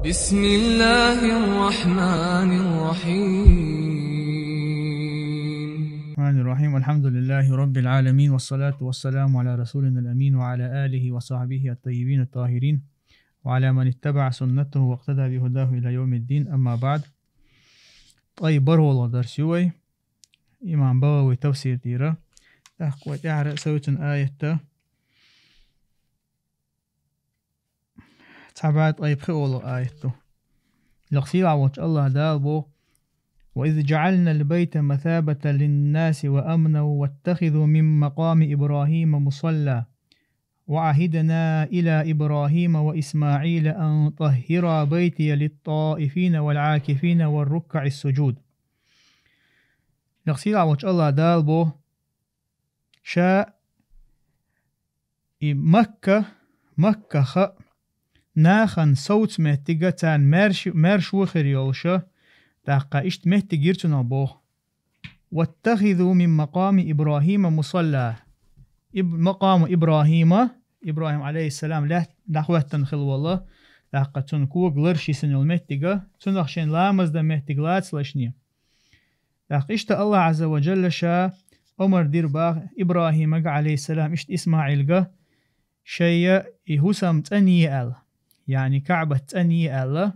بسم الله الرحمن الرحيم. الحمد لله رب العالمين، والصلاة والسلام على رسولنا الأمين وعلى آله وصحبه الطيبين الطاهرين وعلى من اتبع سنته واقتدى بهداه إلى يوم الدين. أما بعد. طيب برو درسيوي إمام بغوي تفسير ديرة أحقوة تعرق سويتن آية تابعت طيب خيولو آيته لغسيل عوش الله دالبو: وإذ جعلنا البيت مثابة للناس وأمنا واتخذوا من مقام إبراهيم مصلى وعهدنا إلى إبراهيم وإسماعيل أن طهرا بيتي للطائفين والعاكفين والركع السجود. لغسيل عوش الله دالبو شاء مكة خ ناخن صوت مهتجتان مرش وخر يولشة تاقا اشت مهتجيرتنا بوه. واتخذوا من مقام إبراهيم مصلى مقام إبراهيم عليه السلام لا دعوة تنخل والله تاقا تنكو غلرشي سنو المهتجة تنخشين لامز دا مهتجلات سلاشنية تاقا اشت الله عز وجل شا عمر دير باغ إبراهيم عليه السلام اشت إسماعيل شيء يهسم تاني ال يعني كعبة تاني ال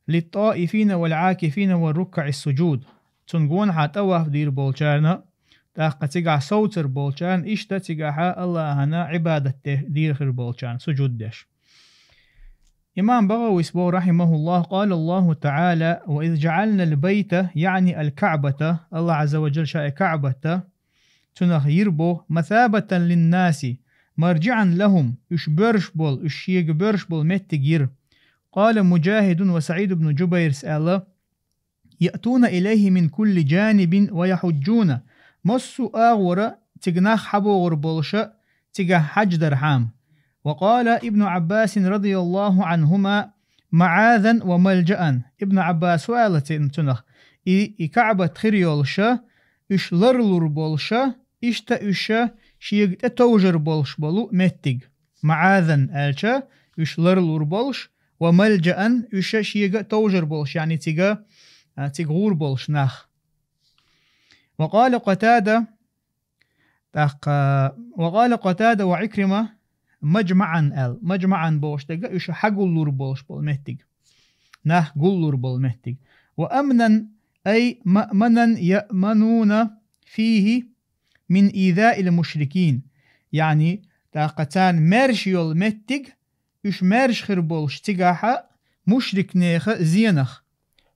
للطائفين والعاكفين والركع السجود تنقون حتوه دير بولشانا تاقا تقع صوتر بولشان اشتا تقع الله هنا عبادة دير خير بولشان سجود ديش. إمام بغوي سبو رحمه الله قال الله تعالى: وإذ جعلنا البيت يعني الكعبة الله عز وجل شاء كعبة تنخيربو مثابة للناس مرجعا لهم اشيق برشبول متجير. قال مجاهد وسعيد بن جبير سأل: يأتون إليه من كل جانب ويحجون مصوا آغورا تجناخ حبو غربولشا تجاه حج درحام. وقال ابن عباس رضي الله عنهما: معاذا وملجأ. ابن عباس سؤالة تنخ كعبة خريولشا إش لرلور بولشا إشتا إشا شيغ توجر بولش بولو متج. معاذا ألشا إش لرلور بولش وملجأ إشا شيغ توجر بولش يعني تغور بولش ناخ. وقال قتادة وعكرمة مجمعا بولش تجا إشا حقولور بولش بول متج ناخ قولور بول متج. وأمنا أي مأمنا يأمنون فيه من إيذاء المشركين يعني تاقتان مرشيول متج إش مرش خربولش تقاحا مشرك نيخ زينخ.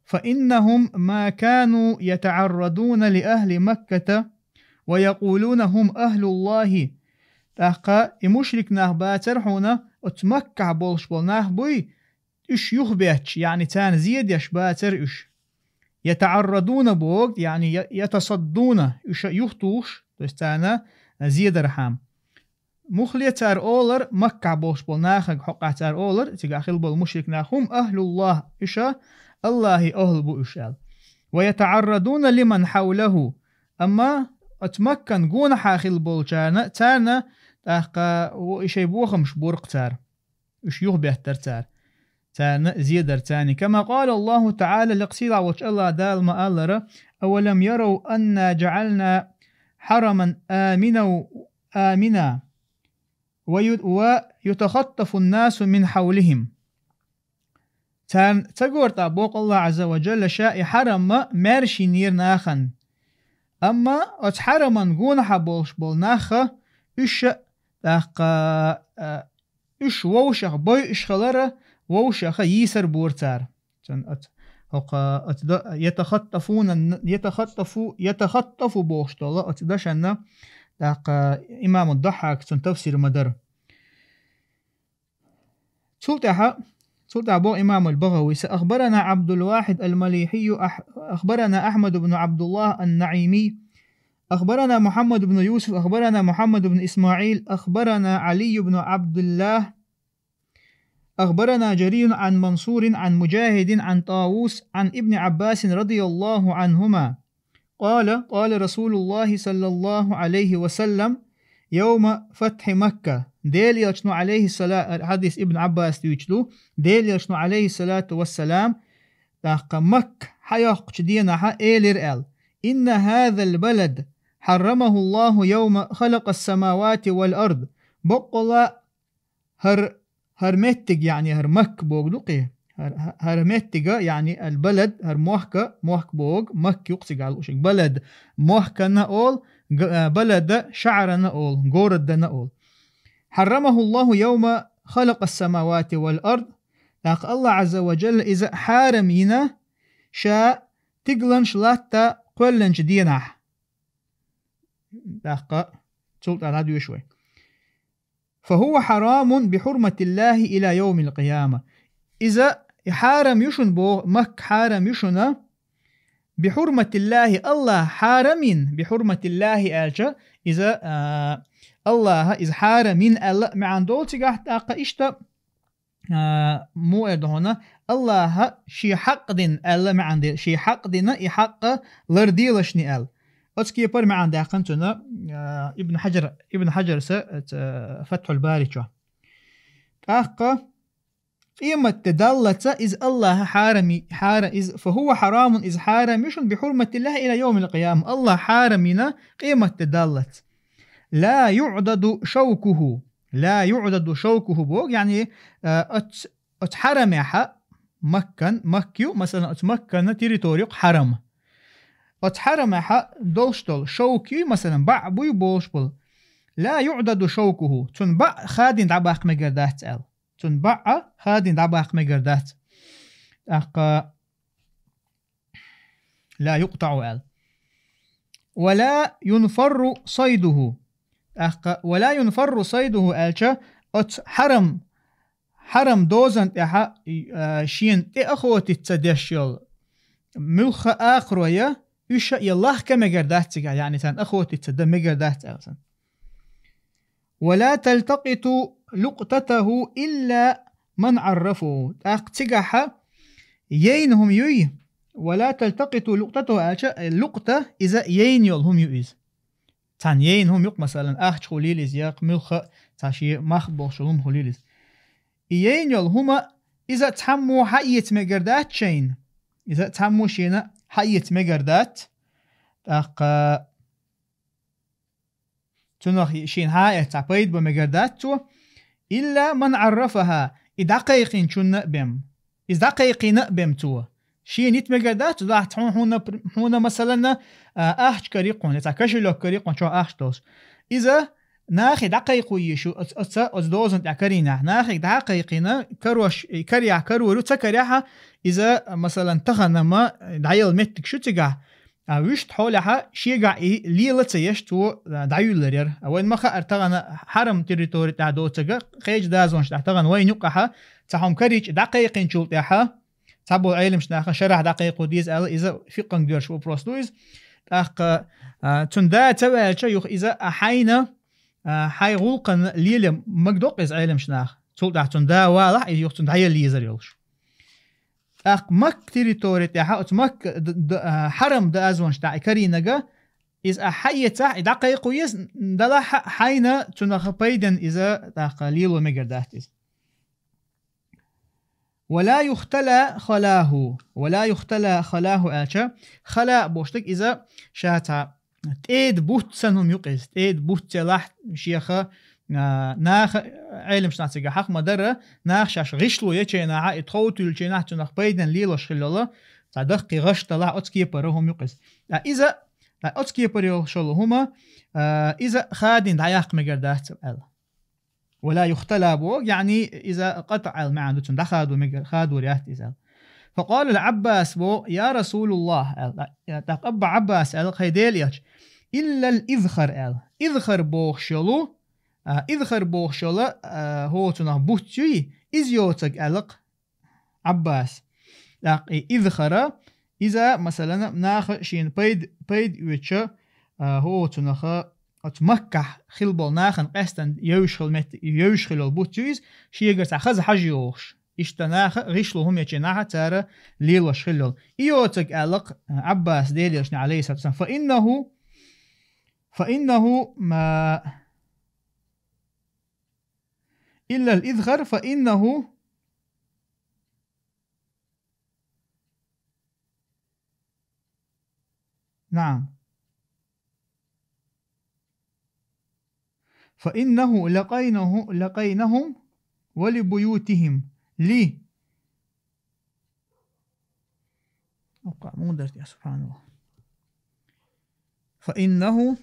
فإنهم ما كانوا يتعرضون لأهل مكة ويقولون هم أهل الله تاقا مشرك ناخ باترحونا اتمكع بولش بول ناخ بوي إش يخبيتش يعني تان زيد يش باتر إش يتعرضون بوقت يعني يتصدون إش يخطوش تستانا زيد رحام مخلية تار أولر مكع بولش بول ناخق حقع تار أولر تقاخل بول مشرك ناخهم أهل الله إشا الله أهل بو إشال. ويتعرضون لمن حوله أما أتمكن قون حاخل بول تانا تاقا وإشي بوخمش بورق تار إش يخبه تار تانا زيدر تاني. كما قال الله تعالى لقصيد عوش الله دال ما ألر: أولم يروا أنا جعلنا حرما آمنا ويتخطف الناس من حولهم. تقول تابوق الله عز وجل شاء حرم مرشي نير ناخن أما أتحرما قون حبولش بول ناخ إش تاقا إش ووشخ بوي إش خلره ووشخ يسر بورتار يتخطفوا بوشت الله أتدشنا تاقا إمام الضحاك تفسير مدر سلطة أبو إمام البغوي: أخبرنا عبد الواحد المليحي أخبرنا أحمد بن عبد الله النعيمي أخبرنا محمد بن يوسف أخبرنا محمد بن إسماعيل أخبرنا علي بن عبد الله أخبرنا جرير عن منصور عن مجاهد عن طاووس عن ابن عباس رضي الله عنهما قال رسول الله صلى الله عليه وسلم: يوم فتح مكة ديل يشنو عليه الصلاة حديث ابن عباس تيجلو ديل يشنو عليه الصلاة والسلام تاق مك حياق دينا إيلر إل إن هذا البلد حرمه الله يوم خلق السماوات والأرض بقلا هرمتج يعني هرمك بوغلقي هرمتج يعني البلد موحك بوغ مك يقصق على الأشيك بلد موحك نقول بلد شعر نقول جورد نقول حرمه الله يوم خلق السماوات والأرض لأق الله عز وجل إذا حارمينا شاء تقلنش لاتا قلنش دينح لأق تلت على هذا شوي فهو حرام بحرمة الله إلى يوم القيامة إذا حارم يشن بو مك حارم يشن بحرمة الله حارمين بحرمة الله ألجا إذا الله إذا حارمين الله معن دول تقاح تاقا إشتا مو هنا الله شي حق دين الله معن دي شي حق دين إحق لرديلشني أل أتسكي بر معن داقنتنا ابن حجر فتح الباري تاقا قيمة تدلت إذ الله حارم فهو حرام إذ حارم يشن بحرمة الله إلى يوم القيامة الله حارمنا قيمة تدلت لا يعدد شوكه بوغ يعني اتحرم حق مكيو مثلا اتمكن تيريتوريق حرم اتحرم حق دولشتل شوكي مثلا بعبوي بولشبل لا يعدد شوكه تنبع خادين دعباق مقردات ال تنبع خادين دعباق مقردات لا يقطع ال ولا ينفر صيده ولا ينفر صيده ألشا حرم دوزن تحا شين أخوتي تدشل ملخ آخرية يشا يالله كمقردات يعني تان أخوتي تدى مقردات ألسن ولا تلتقط لقطته إلا من عرفه تقحا يينهم يوي ولا تلتقط لقطته ألشا اللقطة إذا يين يلهم يويز تانيين هم يق مثلا أخش خليلز يق ملخ تاشي مخبو شلهم خليلز يين يل هما إذا تحمو حية مقردات شين إذا تحمو شينا حية مقردات تنخ شين حية تعبيد بمقردات إلا من عرفها إذا دقيقين شو نقبم إذا دقيقين نقبم تو شيء نيت مقردات ضاع تحون هنا مثلا أحش كريقون يتكشلوا كريقون شو أحشتوس إذا ناخي دقيقو يشو أتس دوزن تعكرينا ناخي دقيقنا كروش كريع كرورو تكريعها إذا مثلا تخنما دعيل متك شو تجاه ويش تحولها شيء جا ليلة تيشتو دعيل لرير وين ما خا ارتغنا حرم تريتوري تعدو تجا خيج دازونش تحتغن وين يقعها تحوم كريج دقيقين شو تاعها تابو علم شناخ شرح دقيق وديز إذا في قنجر شو بروستويز أخ تندا تبع شيوخ إذا أحينا حي غلقن ليلة مقدوق إذا علم شناخ تولد تندا واضح يوخ تندعي ليزر يلش أخ مك تريتوري تاعها أتمك حرم دا أزونش تاع كرينجا إذا حيتا دقيق ويز دلا حينا تنخ بيدن إذا تاع ليلو مقرداتيز ولا يختلى خلاه آشا خلا بوشتك إذا شاتا تيد بوت سنهم يقيز تيد بوت تلاح شيخة ناخ علم شناتيجا حق مدرة ناخ شاش غشلو يتشينا اتخوتو يلشينا تنخ بيدن ليلوش خلالة تعدقي غش تلاح أتكيبرهم يقيز إذا أتكيبر يشلو هما إذا خادين دعياق مقردات الله ولا يختلى بوغ يعني إذا قطع المعنى خادوا رياحت إذا فقال العباس بو يا رسول الله تقبع عباس خيديليش إلا الإذخر إذخر بوغ شلو هو تنه بوتشي إزيوتك ألق عباس إذخر إذا مثلا ناخ شين بيد ويتش هو تنه أتمكح خلبال ناخن قستن يوشخل البوتشيز شيغر تأخذ حجيوش اشتناخ غشلو هم يتشناها تارا ليلوش خلال إيوتك ألق عباس ديليوشن عليه الصلاة والسلام فإنه ما إلا الإذخر فإنه نعم فإنه لقينهم ولبيوتهم لي مو درت يا سبحان الله فإنه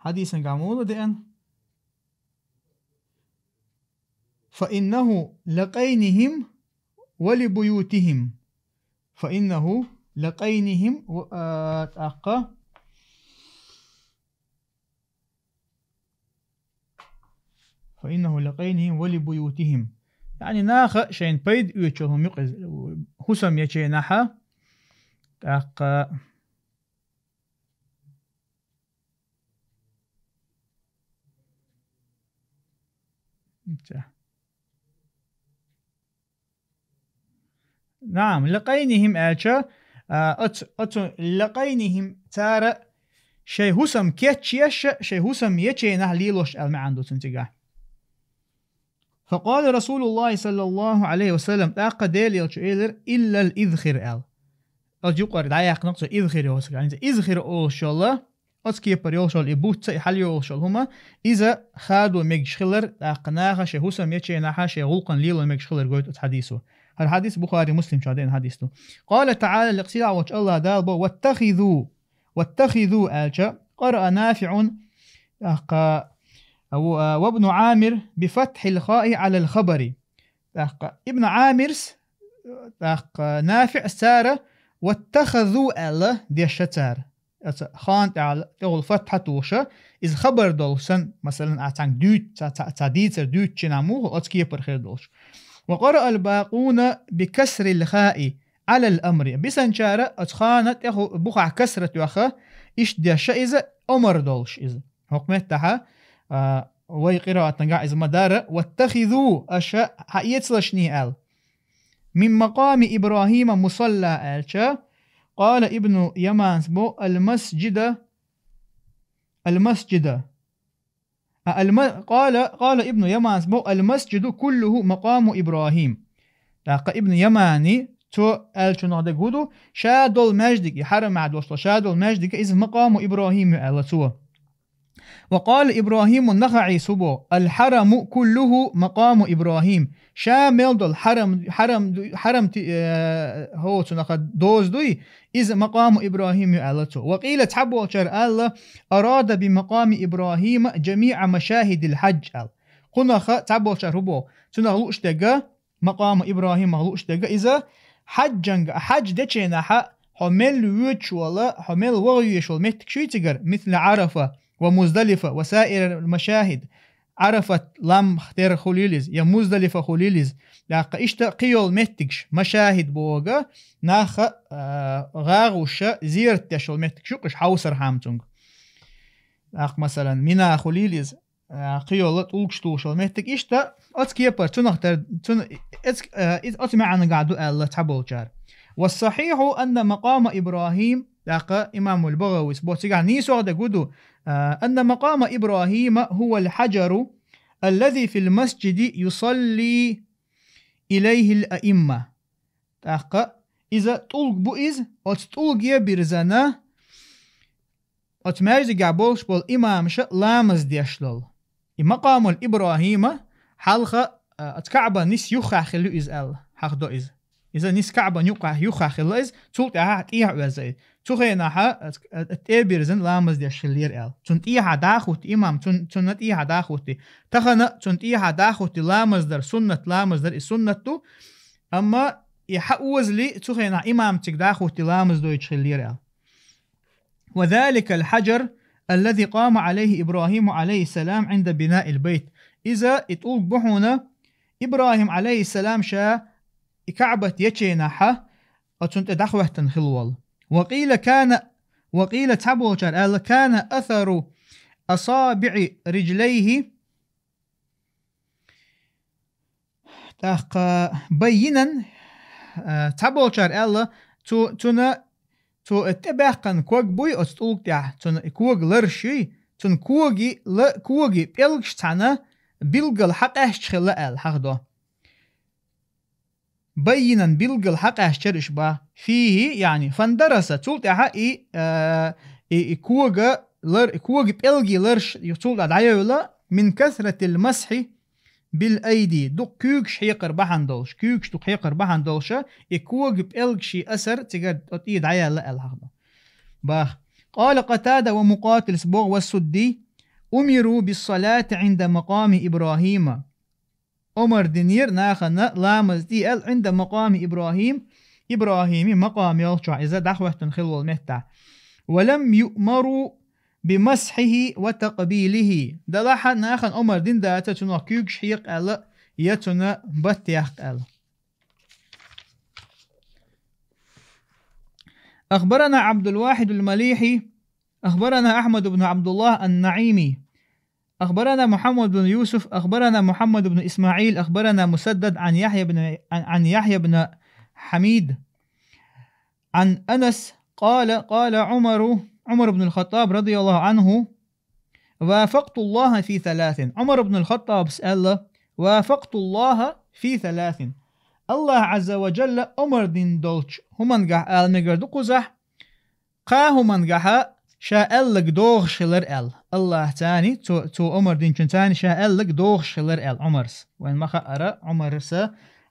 حديثا قاموا دين فإنه لقينهم ولبيوتهم فإنه لقينهم فإنه لقينهم ولبيوتهم يعني ناخ شين بيد يوتشهم يقز حسم يشي نحا نعم لقينهم أتشا لقينهم تارى شيء حسم كيتشيش شيء حسم يشي نح ليلوش المعنى تنتجاه فقال رسول الله صلى الله عليه وسلم ديل يلشيلر إلا الإذخر يقر دعيق نقص إذخر يوسك يعني إذخر أول شاء أسكيبر يوشل إبوت حل يوشل هما إذا خادوا ميجشخلر داقناها شهوسم يتشي نحا شغلقن ليلو ميجشخلر قويت حديثه الحديث بخاري مسلم شادين حديثه قال تعالى لقصيع وجه الله دالبو واتخذوا آلشا قرأ نافع وابن عامر بفتح الخاء على الخبر ابن عامر نافع سارة واتخذوا الله دي الشتار خان تقول فتحة توشة إذ خبر دولسن مثلا أعتنك دوت تعديد دوت شناموه أتكيه برخير دولش وقرأ الباقون بكسر الخاء على الأمر بسنشارة أتخانت يخو بقع كسرة يخا إيش دي الشئزة أمر دولش إذا حكمتها وقراءة نقع إذا مدارة واتخذوا أشياء حيتسلشني آل من مقام إبراهيم مصلى آلشا قال ابن يمان بو المسجد قال ابن يمان بو المسجد كله مقام إبراهيم ابن يماني تو آلشو نهده قدو شادو المجدك حرم عدوشلا شادو المجدك إذ مقام إبراهيم آلتو وقال إبراهيم النخعي سبو الحرم كله مقام إبراهيم شامل دول حرم هو تنقى دوز دوي إذ مقام إبراهيم يعلته وقيل تحبو شر الله أراد بمقام إبراهيم جميع مشاهد الحج قلنا تحبو شر هبو تنغلوش دقا مقام إبراهيم مغلوش دقا إذا حج دچينا حمل ويتش ولا حمل وغيش والمتك شوي تقر مثل عرفة ومزدلفة وسائر المشاهد عرفت لم اختير خليلز يا مزدلفة خليلز لاقا اشتا قيول متكش مشاهد بوغا ناخا غاغوشا زيرت يشول متكش شوكش حوسر حامتونغ لاق مثلا منا خليلز قيولت أولكشتوشول متك اشتا اتكيبر تنختر اتمعنا قاعدو الله تحبول جار والصحيح أن مقام إبراهيم لاقا إمام البغوي سبوتيقع نيسو غدا قدو أن مقام إبراهيم هو الحجر الذي في المسجد يصلي إليه الأئمة لاقا إذا طلق بؤز أتطلق يبرزنا أتمارز قابولش بول إمام شا لامز ديشلل مقام الإبراهيم حلقة أتكعب نس يخا خلو إز الله حق دو إذا نس كعب يخا خلو إز تلق أحد إيح وزايد تخينا ها تابيرزن لامز دي شلير ال تنت إيها داخوت إمام تنت إيها داخوت تخنا تنت إيها داخوت لامز در سنة لامز در السنة تو أما يحوز لي تخينا إمام تك داخوت لامز دو شلير ال وذلك الحجر الذي قام عليه إبراهيم عليه السلام عند بناء البيت إذا اتقول بحونا إبراهيم عليه السلام شا كعبة يتشينا حا وتنت داخوة تنخلوال وقيل تبوشر كان أثر أصابع رجليه تاق بينا تابوشار الله تنا تو اتباقن كوغ بوي استولك تاع تن كوغ لرشي تن كوغي لا كوغي بيلكش تانا بيلغل حقاش خلا ال حقدو بينا بيلغل حقاش ترش با فيه يعني فندرس تول تاع اي كوغ لر كوغ بيلغي لرش يتول دايولا من كثرة المسح بالايدي دو كوغش حيقر بحندولش كوغش دو حيقر بحندولش يكوغ بيلغشي اثر تقد ايد عيالا ال حقدو باخ قال قتادة ومقاتل سبوغ والسدي أمروا بالصلاة عند مقام إبراهيم أمر دينير ناخنا لامز دي ال عند مقام إبراهيم مقام يلشع إذا دعوة تنخلوا المهتع ولم يؤمروا بمسحه وتقبيله دلحا ناخن أمر دين داتا تنو كيوكش حيق ألا يتنا بطيق ألا أخبرنا عبد الواحد المليحي أخبرنا أحمد بن عبد الله النعيمي أخبرنا محمد بن يوسف أخبرنا محمد بن إسماعيل أخبرنا مسدد عن يحيى بن حميد عن أنس قال عمر بن الخطاب رضي الله عنه وافقت الله في ثلاث عمر بن الخطاب سأل وافقت الله في ثلاث الله عز وجل أمر دين دولش همن قح آل مقرد قزح همن قح شاء لك دوغ شلر ال الله تاني تو أمر دين تاني شاء لك دوغ شلر ال عمرس وين ما خأر عمرس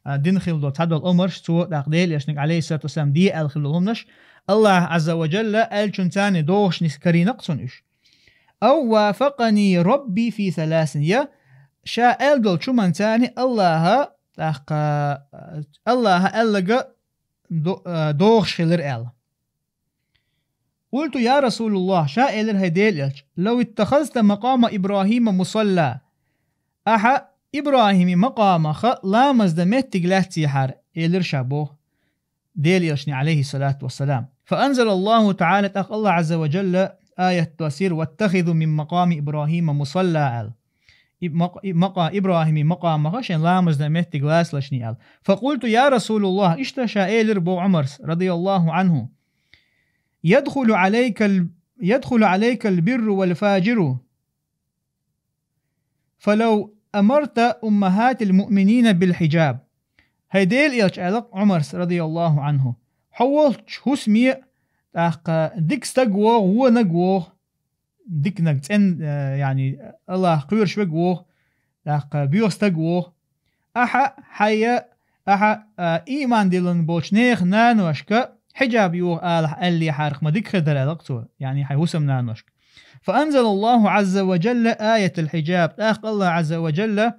دين خلدو تدل عمرس تو تقديل يشنك عليه الصلاة والسلام دي ال خلدهمنش الله عز وجل ال تاني دوغش نسكري نقصنش أو وافقني ربي في ثلاث يا شاء ال دول شو من تاني الله ألقى دوغ شلر ال قلت يا رسول الله شاء إلر هيديل لو اتخذت مقام إبراهيم مصلى أحا إبراهيم مقام لا مزدمت تقلاتي حار إلر شابوه ديل يشني عليه الصلاة والسلام فأنزل الله تعالى الله عز وجل آية تسير واتخذوا من مقام إبراهيم مصلى مقام إبراهيم مقام غشن لا مزدمت تقلاس لشني فقلت يا رسول الله اشتشى إلر بو عمر رضي الله عنه يدخل عليك البر والفاجر فلو أمرت أمهات المؤمنين بالحجاب هيديل يجعلق عمر رضي الله عنه حولت هسمي ديك استقوى هو نقوى ديك نقتن يعني الله قير شوقوى بيو استقوى حيا إيمان ديلن بوشنيخ نانوشك حجاب يو اللي حارق ما ديك خدر علاقته يعني حيوسمنا نشك فأنزل الله عز وجل آية الحجاب الله عز وجل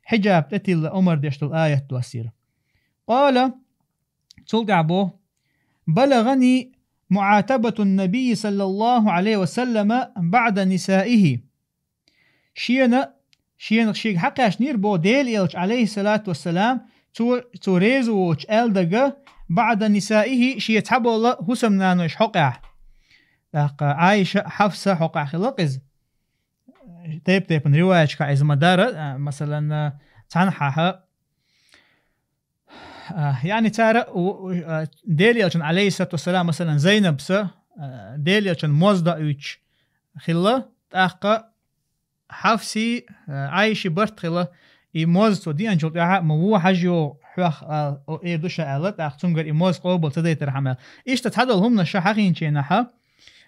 حجاب تتي الأمر ديشت الآية توسير قال تلقى بلغني معاتبة النبي صلى الله عليه وسلم بعد نسائه شين حقاش نير بو ديل إلش عليه الصلاة والسلام تو ريزوش ألدقى بعد نسائه شي تحبوا الله هسمنا نوش حقع عايشة حفصة حقع خلقز تيب رواية كعز مدارة مثلا تنحها يعني ترى ديليا عليه الصلاة والسلام مثلا زينب ديليا موزدا اوش خلا تاقا حفصي عايشة برت خلا موزتو دي انجو تاها مو حجو حخ او ايردوشا الات اختونغر ايموز قوبل تدي ترحمل ايش تتحدل هم نشحقين چينها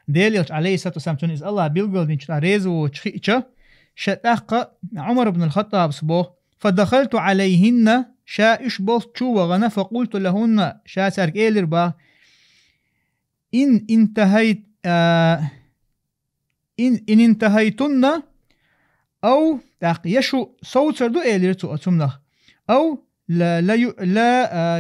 ديليوش عليه الصلاه والسلام تونس الله بيلغل دين ريزو تشيچا شتاق عمر بن الخطاب صبو فدخلت عليهن شائش بوث شو وغنا فقلت لهن شاسر ايلر با ان انتهيت ان انتهيتن او تاق يشو صوت دو ايلر تو اتمنه او لا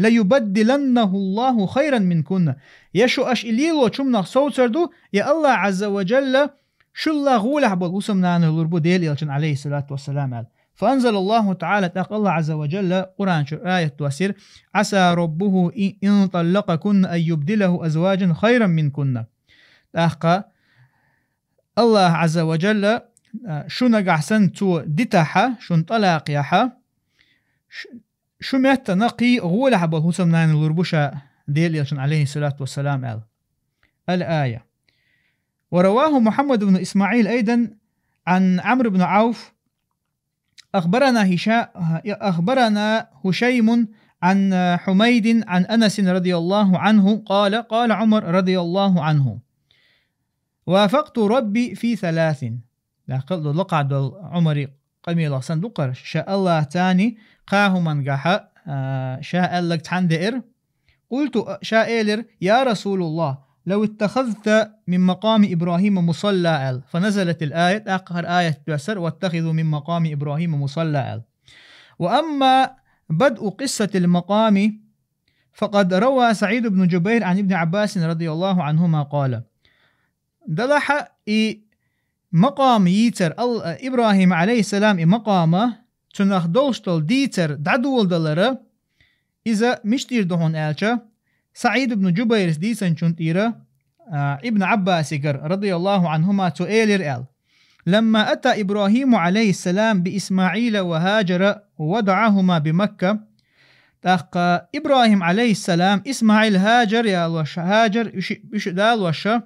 يبدلنه الله خيرا منكن يشو اش إليلو چمنا صوت دو يا الله عز وجل شو الله غوله بالوسمنا نلربو ديل يلچن عليه الصلاة والسلام فأنزل الله تعالى تاق الله عز وجل قرآن آية توسير عسى ربه إن طلقكن أن يبدله أزواجا خيرا منكن تاق الله عز وجل شو نقعسن تو دتاحة شو طلاق ياحة شو مات نقي غول حبه هسم نان الوربوشة ديل يلشن عليه الصلاة والسلام الآية. ورواه محمد بن إسماعيل أيضا عن عمرو بن عوف أخبرنا هشيم عن حميد عن أنس رضي الله عنه قال قال عمر رضي الله عنه وافقت ربي في 3. لقعد عمر قميل صندوق شاء الله تاني قاه من قاحة شاء لك تحندئر قلت شائلر يا رسول الله لو اتخذت من مقام إبراهيم مصلى فنزلت الآية آخر آية تسر واتخذوا من مقام إبراهيم مصلى. وأما بدء قصة المقام فقد روى سعيد بن جبير عن ابن عباس رضي الله عنهما قال دلح مقام يتر إبراهيم عليه السلام مقامه تنخ دولشتل ديتر دعدول دلره إذا مشتير دهون آلشا سعيد بن جبير ديسن شنتيرة ابن عباس رضي الله عنهما تؤيلر لما أتى إبراهيم عليه السلام بإسماعيل وهاجر ووضعهما بمكة تاق إبراهيم عليه السلام إسماعيل هاجر يا الوش هاجر إش دال وشا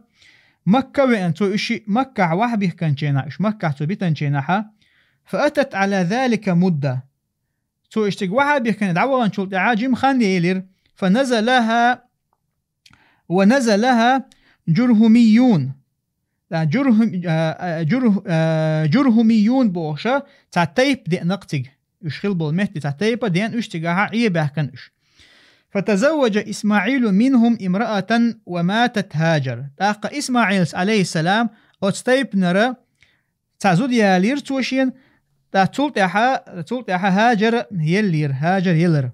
مكة وأن تو إش مكة وحبه كان شينا إش مكة تو بيتن شيناها فأتت على ذلك مدة تو إشتق وحبه كان دعوة شلت عاجم خان يلير ونزلها جرهميون جرهميون بوشا تعتيب دي نقتج يشخل بالمهد تعتيب دين اشتقاها عيبه كنش فتزوج إسماعيل منهم امرأة وماتت هاجر تاق إسماعيل عليه السلام أتستيب نرى تعزود يالير توشين تولتها هاجر يلير هاجر يلر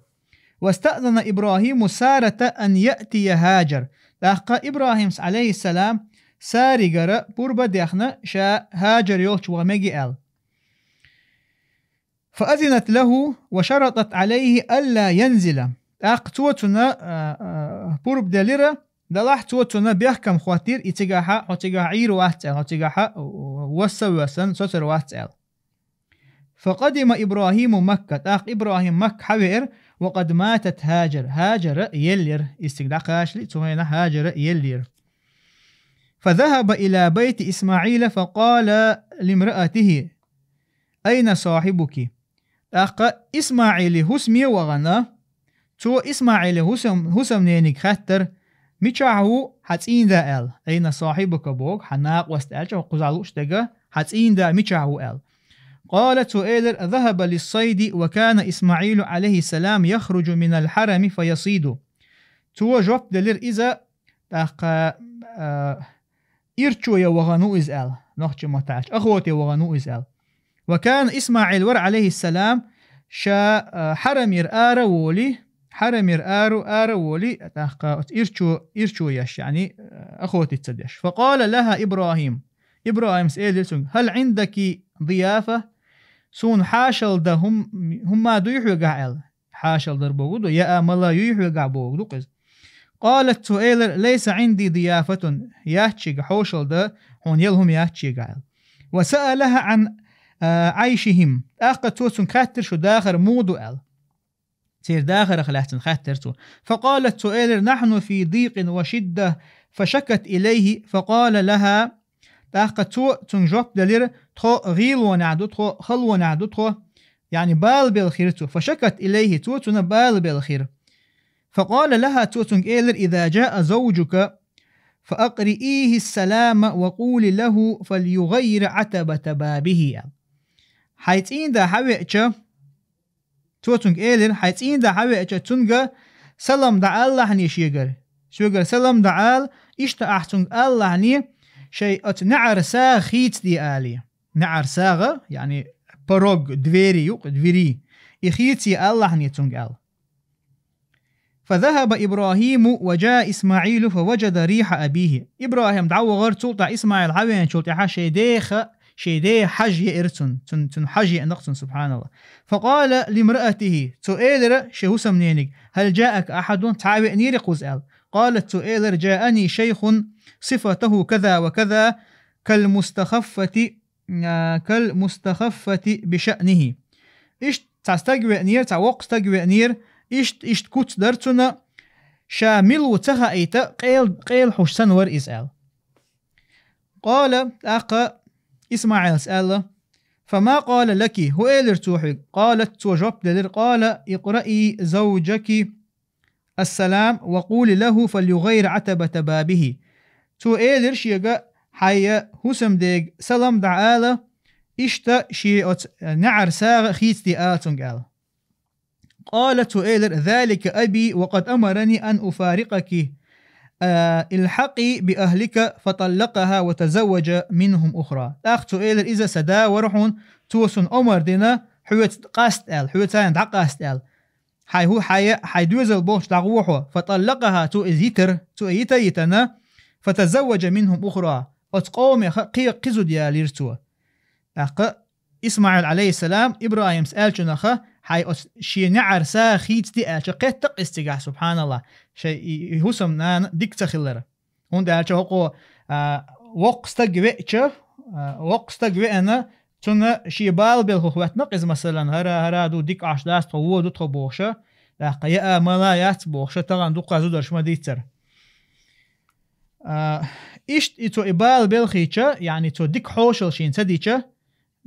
واستأذن إبراهيم سارة أن يأتي هاجر تاق إبراهيم عليه السلام سارقر بربا ديخنا شا هاجر يولش ومجي فأذنت له وشرطت عليه ألا ينزل توتنا برب دليرة دلاح توتنا بيحكم خواتير اتجاها وتجاه عير واحتال وتجاها وسوسن سوتر واحتال. فقدم إبراهيم مكة إبراهيم مكة حوير وقد ماتت هاجر يلير استقداقاش لتوهينا هاجر يلير. فذهب إلى بيت إسماعيل فقال لامرأته أين صاحبك؟ إسماعيل هسمي وغنى تو إسماعيل هسم نينك خطر ميشاهو حتين دا أين صاحبك بوك حناق واستعجى وقزالوش دقا حتين دا ميشاهو قالت سؤالر ذهب للصيد وكان إسماعيل عليه السلام يخرج من الحرم فيصيد تو جوب دلير إذا إرشو يوغنو إزال نخش متعش أخوتي وغنو إزال. وكان إسماعيل ور عليه السلام شا حرم يرآر وولي حرم يرآر وولي إرشو يش يعني أخوتي تصديش. فقال لها إبراهيم سئل هل عندك ضيافة سون حاشل ده هم ما دو يحوى قاعل حاشل در بوغدو يا أملا يحوى قاع بوغدو قز. قالت سؤالر ليس عندي ضيافة يحشي حوشل ده هون يلهم يحشي قاعل. وسألها عن عيشهم أقد توسن خاتر شو داخر مودو سير داخر خلاحتن خاترتو. فقالت سؤالر نحن في ضيق وشدة فشكت إليه فقال لها تاقة تو تنجوب دلير تخو غيل ونعدو تخو خل ونعدو تخو يعني بال بالخير فشكت إليه تو تنبال بالخير. فقال لها تو تنجيلر إذا جاء زوجك فأقرئيه السلام وقول له فليغير عتبة بابه. حيتين دا حويتش تو تنجيلر حيتين دا حويتش تنجا سلام دا الله نيشيغر شوغر سلام دا إشتا أحسن الله ني شيء نعر ساغ خيت دي آلي نعر ساغ يعني بروغ دويري إخيتي الله نيتونج فذهب إبراهيم وجاء إسماعيل فوجد ريح أبيه. إبراهيم دعوة غير تلطع إسماعيل حوين تلطع شيدي حج يئرتن تن حج يأنقتن سبحان الله. فقال لامرأته تؤيلر شهوسا منينك هل جاءك أحد تعاوئ نيري قزال؟ قالت تؤيلر جاءني شيخ صفته كذا وكذا كالمستخفة كالمستخفة بشأنه إشت تستجوى نير توق استجوى نير إشت كوت درتنا شامل وتها إيتا قيل حسن ور إسأل قال أقا إسماعيل سأل فما قال لك هو إلر توحي قالت توجب دلر قال اقرأي زوجك السلام وقولي له فليغير عتبة بابه تو إلر شيغا حيا هسم ديغ سلام دعالة إشتا شيئت نعر ساغ خيستي آتنگ آل قالت تو إلر ذلك أبي وقد أمرني أن أفارقك الحقي بأهلك فطلقها وتزوج منهم أخرى أختو إلر إذا سدا ورحون توسن أمر دينا حوت قاست آل حوت ساين دعقاست آل حي هو حي دوزل بوش دعوحو فطلقها تو إزيتر تو إيتيتنا فتزوج منهم أخرى أتقوم قزو دياليرتو أخ إسماعيل عليه السلام إبراهيم سأل شنخه حي شي نعر سا خيت دي ألش قيت استقاح سبحان الله شيء هسم نان ديك تخلره هون ده ألش هقو وق استقوى أنا تنا شي بال بالخوات نقز مثلا هرا دو ديك عش داست هو دو تبوخشة لقيا ملايات بوخشة طبعا دو قازو درش ما ديتر إشت إتو إبال بالخيتشة يعني تو ديك حوشل شين سديتشة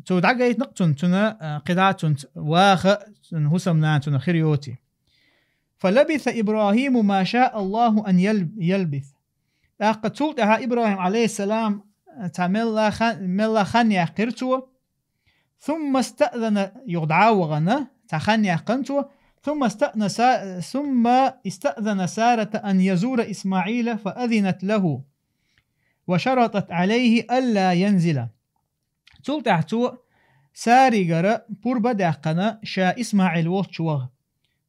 تو دعجيت نقطن تنا قدعتن واخ هسم نان تنا خريوتي فلبث إبراهيم ما شاء الله أن يلبث قتلتها إبراهيم عليه السلام تعمل خنيا قرتو ثم استأذن يغدعاوغنا تخنيا قنتو ثم استأذن سارة أن يزور إسماعيل فأذنت له وشرطت عليه ألا ينزل تلتحتو ساري غرا بوربا داقنا شا إسماعيل وشوغ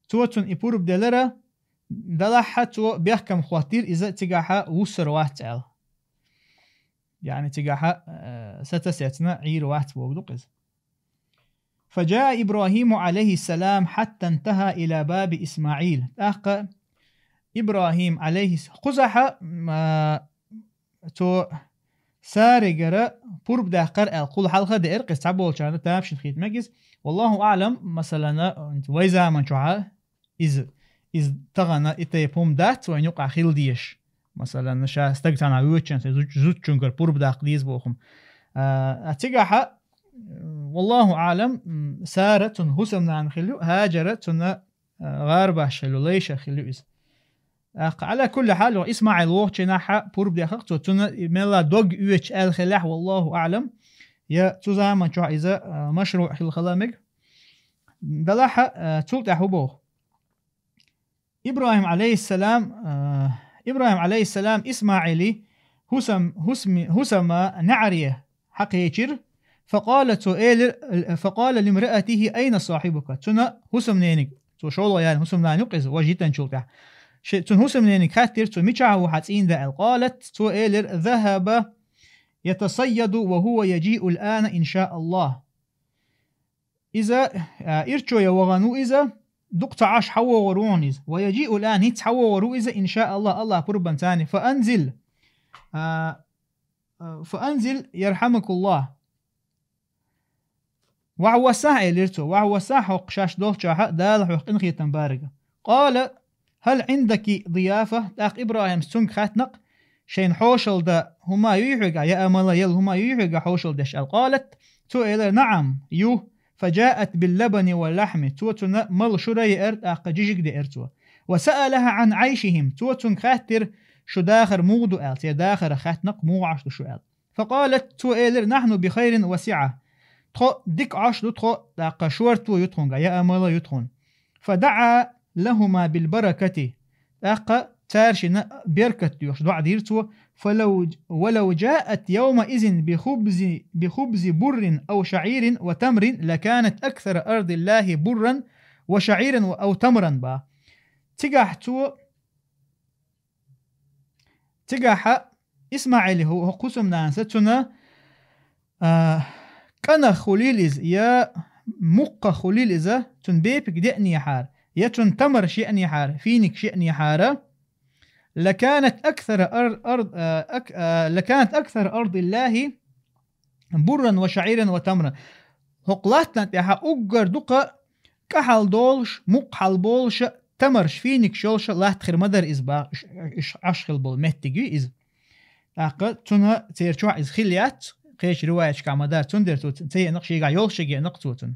توتن إبورب دلرا دلحتو بيحكم خواتير إذا تقاحا وسر واتعال يعني تقاحا ستسيتنا عير وات بوغدقز فجاء إبراهيم عليه السلام حتى انتهى إلى باب إسماعيل أخ إبراهيم عليه قزح تو سارقرا بورب داقر القول حلقة دائر قصة بول شان تابش الخيط مجز والله أعلم مثلا وإذا من شعاع إذ تغنى إتيبهم دات وإن يقع خيل ديش مثلا نشا استقتان عويتشان زوت شنكر بورب داق ديز بوخم أتقاحا والله أعلم سارة هسم عن خلو هاجرت غاربة شلو ليش خلو إز على كل حال وإسماعيل وقت نحا بورب داق تنا ملا دوغ يوش الخلاح والله أعلم يا تزامن شو إذا مشروع خل خلامج دلحا تلت أحبوه إبراهيم عليه السلام إسماعيلي هسم نعريه حقيقر فقال لامرأته أين صاحبك تنا هسم نينك تو شولو يعني هسم نانيقز وجيتا شولتا تن هسم نينك خاتر تو ميچاو حاتين دا قالت تو إيلر ذهب يتصيد وهو يجيء الآن إن شاء الله إذا إرشو يوغنو إذا دقت عاش حوا ورونيز ويجيء الآن هيت حوا ورويز إن شاء الله قربا ثاني فأنزل يرحمك الله وهو ساعة إليرتو وهو ساعة قشاش دوه شاحة دالح وقنخي تنبارك قال هل عندك ضيافة تاق إبراهيم سنك خاتنق شين حوشل دا هما يحيق يا أمالا يل هما يحيق حوشل دشال قالت تو إلى نعم فجاءت باللبن واللحم توتنا مل شري إرت أقجيجك دي إرتوا وسألها عن عيشهم توتن خاتر شو داخر مودو آلت يا داخر خاتنق مو عشد شو آلت فقالت تو إلر نحن بخير وسعة تخو ديك عشد تخو داق شورتو يتخون يا أمالا يتخون فدعا لهما بالبركة داق تارشنا بركة يوش دعا ديرتوا ولو جاءت يومئذ بخبز بر أو شعير وتمر لكانت أكثر أرض الله برا وشعيرا أو تمرا با تقاح إسماعيل هو قسم نانستنا كان خليل يا مق خليل إذا تنبيبك دئني حار يا تنتمر شئني حار فينك شئني حار لكانت أكثر أرض الله برا وشعيرا وتمرا هقلاتنا تها أجر دقة كحل دولش مقحل بولش تمرش فينك شولش لا تخير مدر إزبا إش أشخل بول مهتجي إز أقل تنا تيرشوا إز خليات قيش رواية كعمدار تندر توتن تي نقشي قا يولشي نقطوتن.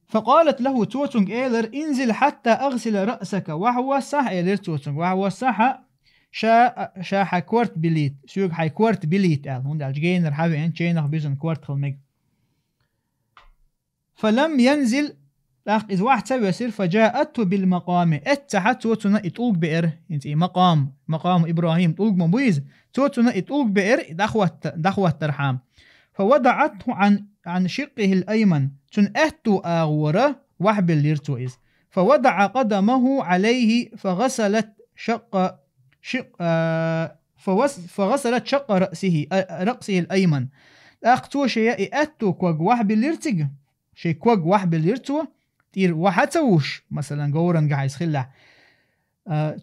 فقالت له توتنج إيلر انزل حتى أغسل رأسك وهو صح إيلر توتنج وهو صح شا حكورت بليت سوق حكورت بليت هون الجينر حاوي أن شينخ بيزن كورت خلمج. فلم ينزل إذ واحد سوي يصير فجاءته بالمقام اتحت توتنا اتوق بئر انت مقام إبراهيم تلوق مبويز توتنا اتوق بئر دخوة ترحام فوضعته عن شقه الأيمن تن أهتو آغورة وحب الليرتو إذ فوضع قدمه عليه فغسلت شق رأسه الأيمن أختو شيء أهتو كوغ وحب الليرتق شيء كوغ وحب الليرتو تير وحتوش مثلا قورن قاعد خلا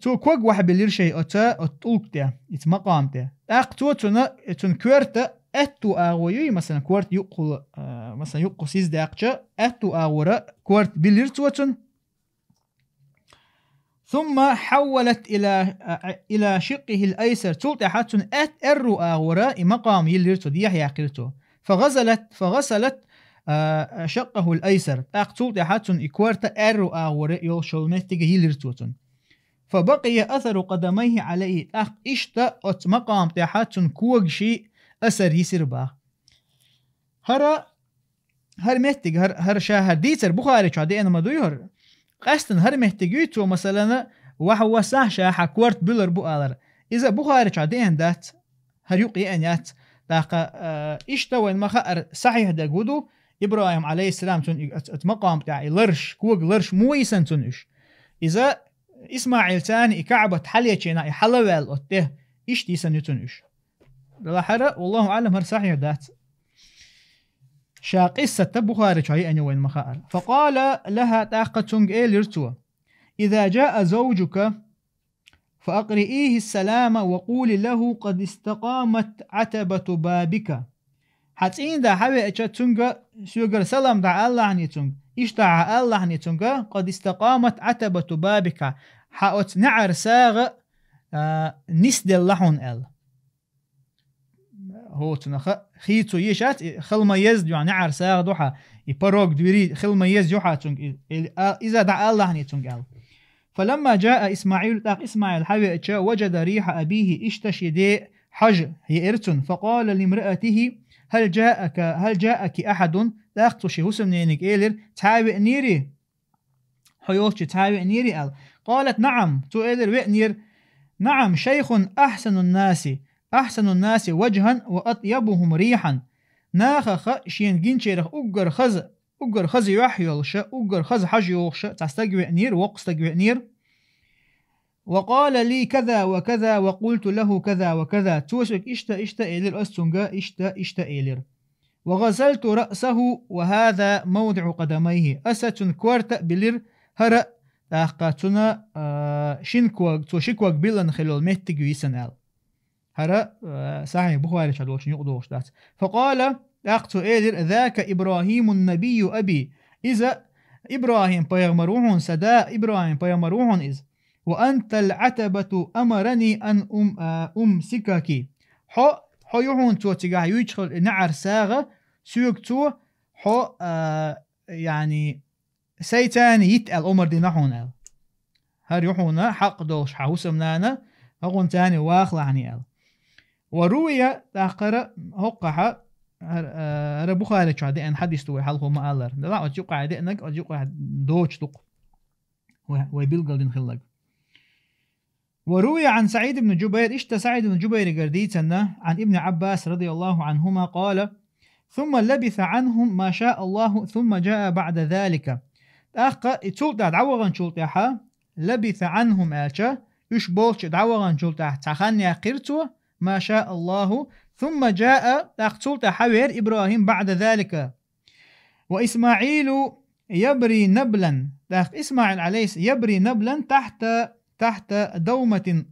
تو كوغ وحب اللير شيء أتا أتولكته إتمقامته أختو تن كورته أتو آغوي مثلا كورت يقل مثلا يقل سيز داقشة أتو آغورة كورت بليرتوتن ثم حولت إلى شقه الأيسر تلت حتى أرو آغورة مقام يليرتو دي يحيى قلتو فغسلت شقه الأيسر تلت حتى كورت أرو آغورة يوشل متجه يليرتوتن فبقي أثر قدميه عليه إشتا أت مقام تحتن كوغ شيء أثر يصير با هر محتاج هر شهر ديتر بخاري شادي أنا ما دوير قصدن هر محتاجيتو مثلا وهو صح شاح كورت بلر بقالر إذا بخاري شادي أندات هر يقي أنيات داقة إيش توين ما خأر صحيح دا جودو إبراهيم عليه السلام تون مقام تاعي لرش كوغ لرش مو يسنتون إيش إذا إسماعيل تاني كعبة حلية شينا حلوال أته إيش تيسنتون إيش لحرة والله أعلم هر صحيح ذات شاقصة بخاري شيء أني وين مخاءر فقال لها تاقتنج إيلرتوا إذا جاء زوجك فأقرئيه السلام وقولي له قد استقامت عتبة بابك حتين دا حوي أجتنج سيقر سلام دا الله عنيتنج إيش دا الله عنيتنج قد استقامت عتبة بابك حاوت نعر ساغ نسد اللحون ال هو تنخ خيتو يشات خلما يزد يعني نعر ساغ دوحا يبروك دويري خلما يزد يوحا تنج إذا دا الله عنيتنج ال فلما جاء إسماعيل حوي وجد ريح أبيه اشتشي حج هي إرتن فقال لامرأته هل جاءك أحد تاختشي هسمنينك إيلر تاوي نيري حيوتش تاوي نيري ال قالت نعم تو إيلر وإنير نعم شيخ أحسن الناس وجها وأطيبهم ريحا ناخ شين جنشيرخ أجر خز يحيولش أجر خز حجيوش تستجوي نير وقستجوي نير وقال لي كذا وكذا وقلت له كذا وكذا توشك إشتا إيلر أستنجا إشتا إيلر وغسلت رأسه وهذا موضع قدميه أستن كورتا بلير هرأ تاقاتنا شنكوغ توشكوغ بلن خلال مهتجوي سنال هرأ صحيح بخاري شدوش يقضوش دات فقال أقتو إيلر ذاك إبراهيم النبي أبي إذا إبراهيم بيغمروهن سدا إبراهيم بيغمروهن إذ وأنت العتبة أمرني أن أمسكك حو يهون تو تجاه يدخل نعر ساغة سوق تو حو يعني سيتان يتقل أمر دي نحون ال هر يحونا حق دوش حوسمنانا هقون تاني واخل عني ال وروي تأخر هقها هر بخاري شادي أن حديث توي حلقه ما ألر لا أجيق عادي أنك أجيق دوش تق ويبيلقل دين خلق وروي عن سعيد بن جبير سعيد بن جبير قرديتنا عن ابن عباس رضي الله عنهما قال ثم لبث عنهم ما شاء الله ثم جاء بعد ذلك أخا تولتا دعوغن شولتاها لبث عنهم آشا يشبولش دعوغن شولتاها تخني قرتو ما شاء الله ثم جاء تولتا حوير إبراهيم بعد ذلك وإسماعيل يبري نبلا إسماعيل عليه يبري نبلا تحت دومة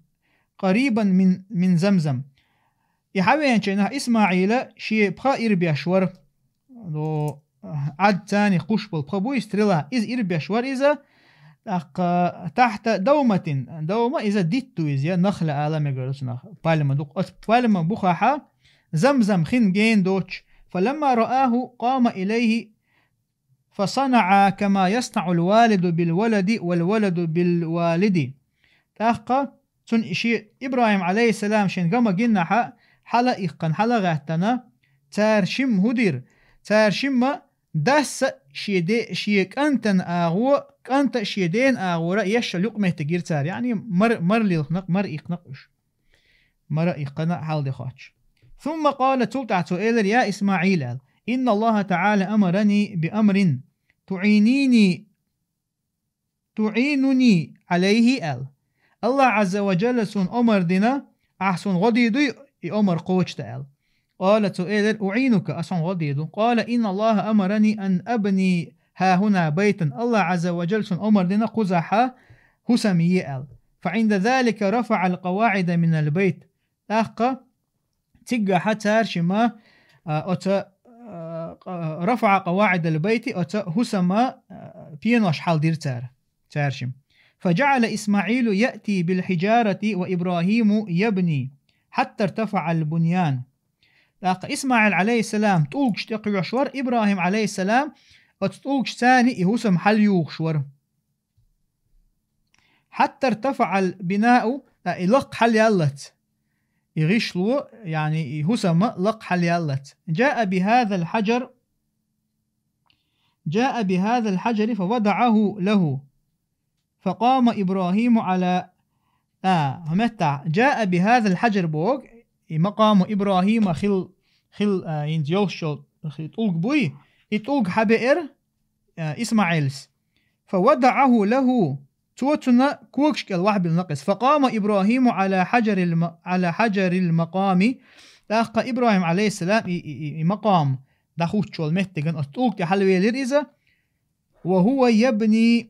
قريبا من زمزم يحوين شينا إسماعيل شي بخا إربيشور دو عد تاني قشبل بخبو يسترلا إز إربيشور إذا تحت دومة إذا ديتو إذا نخل عالم يقولون بالما دوق بالما بخاحة زمزم خن جين دوتش فلما رآه قام إليه فصنع كما يصنع الوالد بالولد والولد بالوالد تحقا تن شيء إبراهيم عليه السلام شين قام جنها حلا إخقن حلا غاتنا تارشم هدير تارشم دس شيك أنتن أغو كانت شيدين أغورا يش لقمة تجير تار يعني مر ليخنق مر يخنقش مر يخنق حال دخاتش ثم قال تلتعت إلر يا إسماعيل إن الله تعالى أمرني بأمر تعينني عليه الله عز وجل سن أمر دنا أحسن غديد أمر قوش تال قالت إلر أعينك أحسن غديد قال إن الله أمرني أن أبني ها هنا بيتا الله عز وجل سن أمر دنا قزحا هسمي فعند ذلك رفع القواعد من البيت أخا تيجا حتى شما رفع قواعد البيت هسما بينوش حال دير تارشم فجعل إسماعيل يأتي بالحجارة وإبراهيم يبني حتى ارتفع البنيان إسماعيل عليه السلام تولقش تقوى شور إبراهيم عليه السلام وتطولقش ثاني يهسم حل يوغشور حتى ارتفع البناء لق حل يالت يغشلو يعني يهسم لق حل يالت جاء بهذا الحجر فوضعه له فقام إبراهيم على متى جاء بهذا الحجر بوغ مقام إبراهيم خل ينجلشل طولق بوي يطولق حبئر إسماعيلس فوضعه له توتنا كوكشك الواحد بالنقص فقام إبراهيم على حجر المقام لاقى إبراهيم عليه السلام مقام دخوت شو المهتجن أطولق تحلوي لرئيزة وهو يبني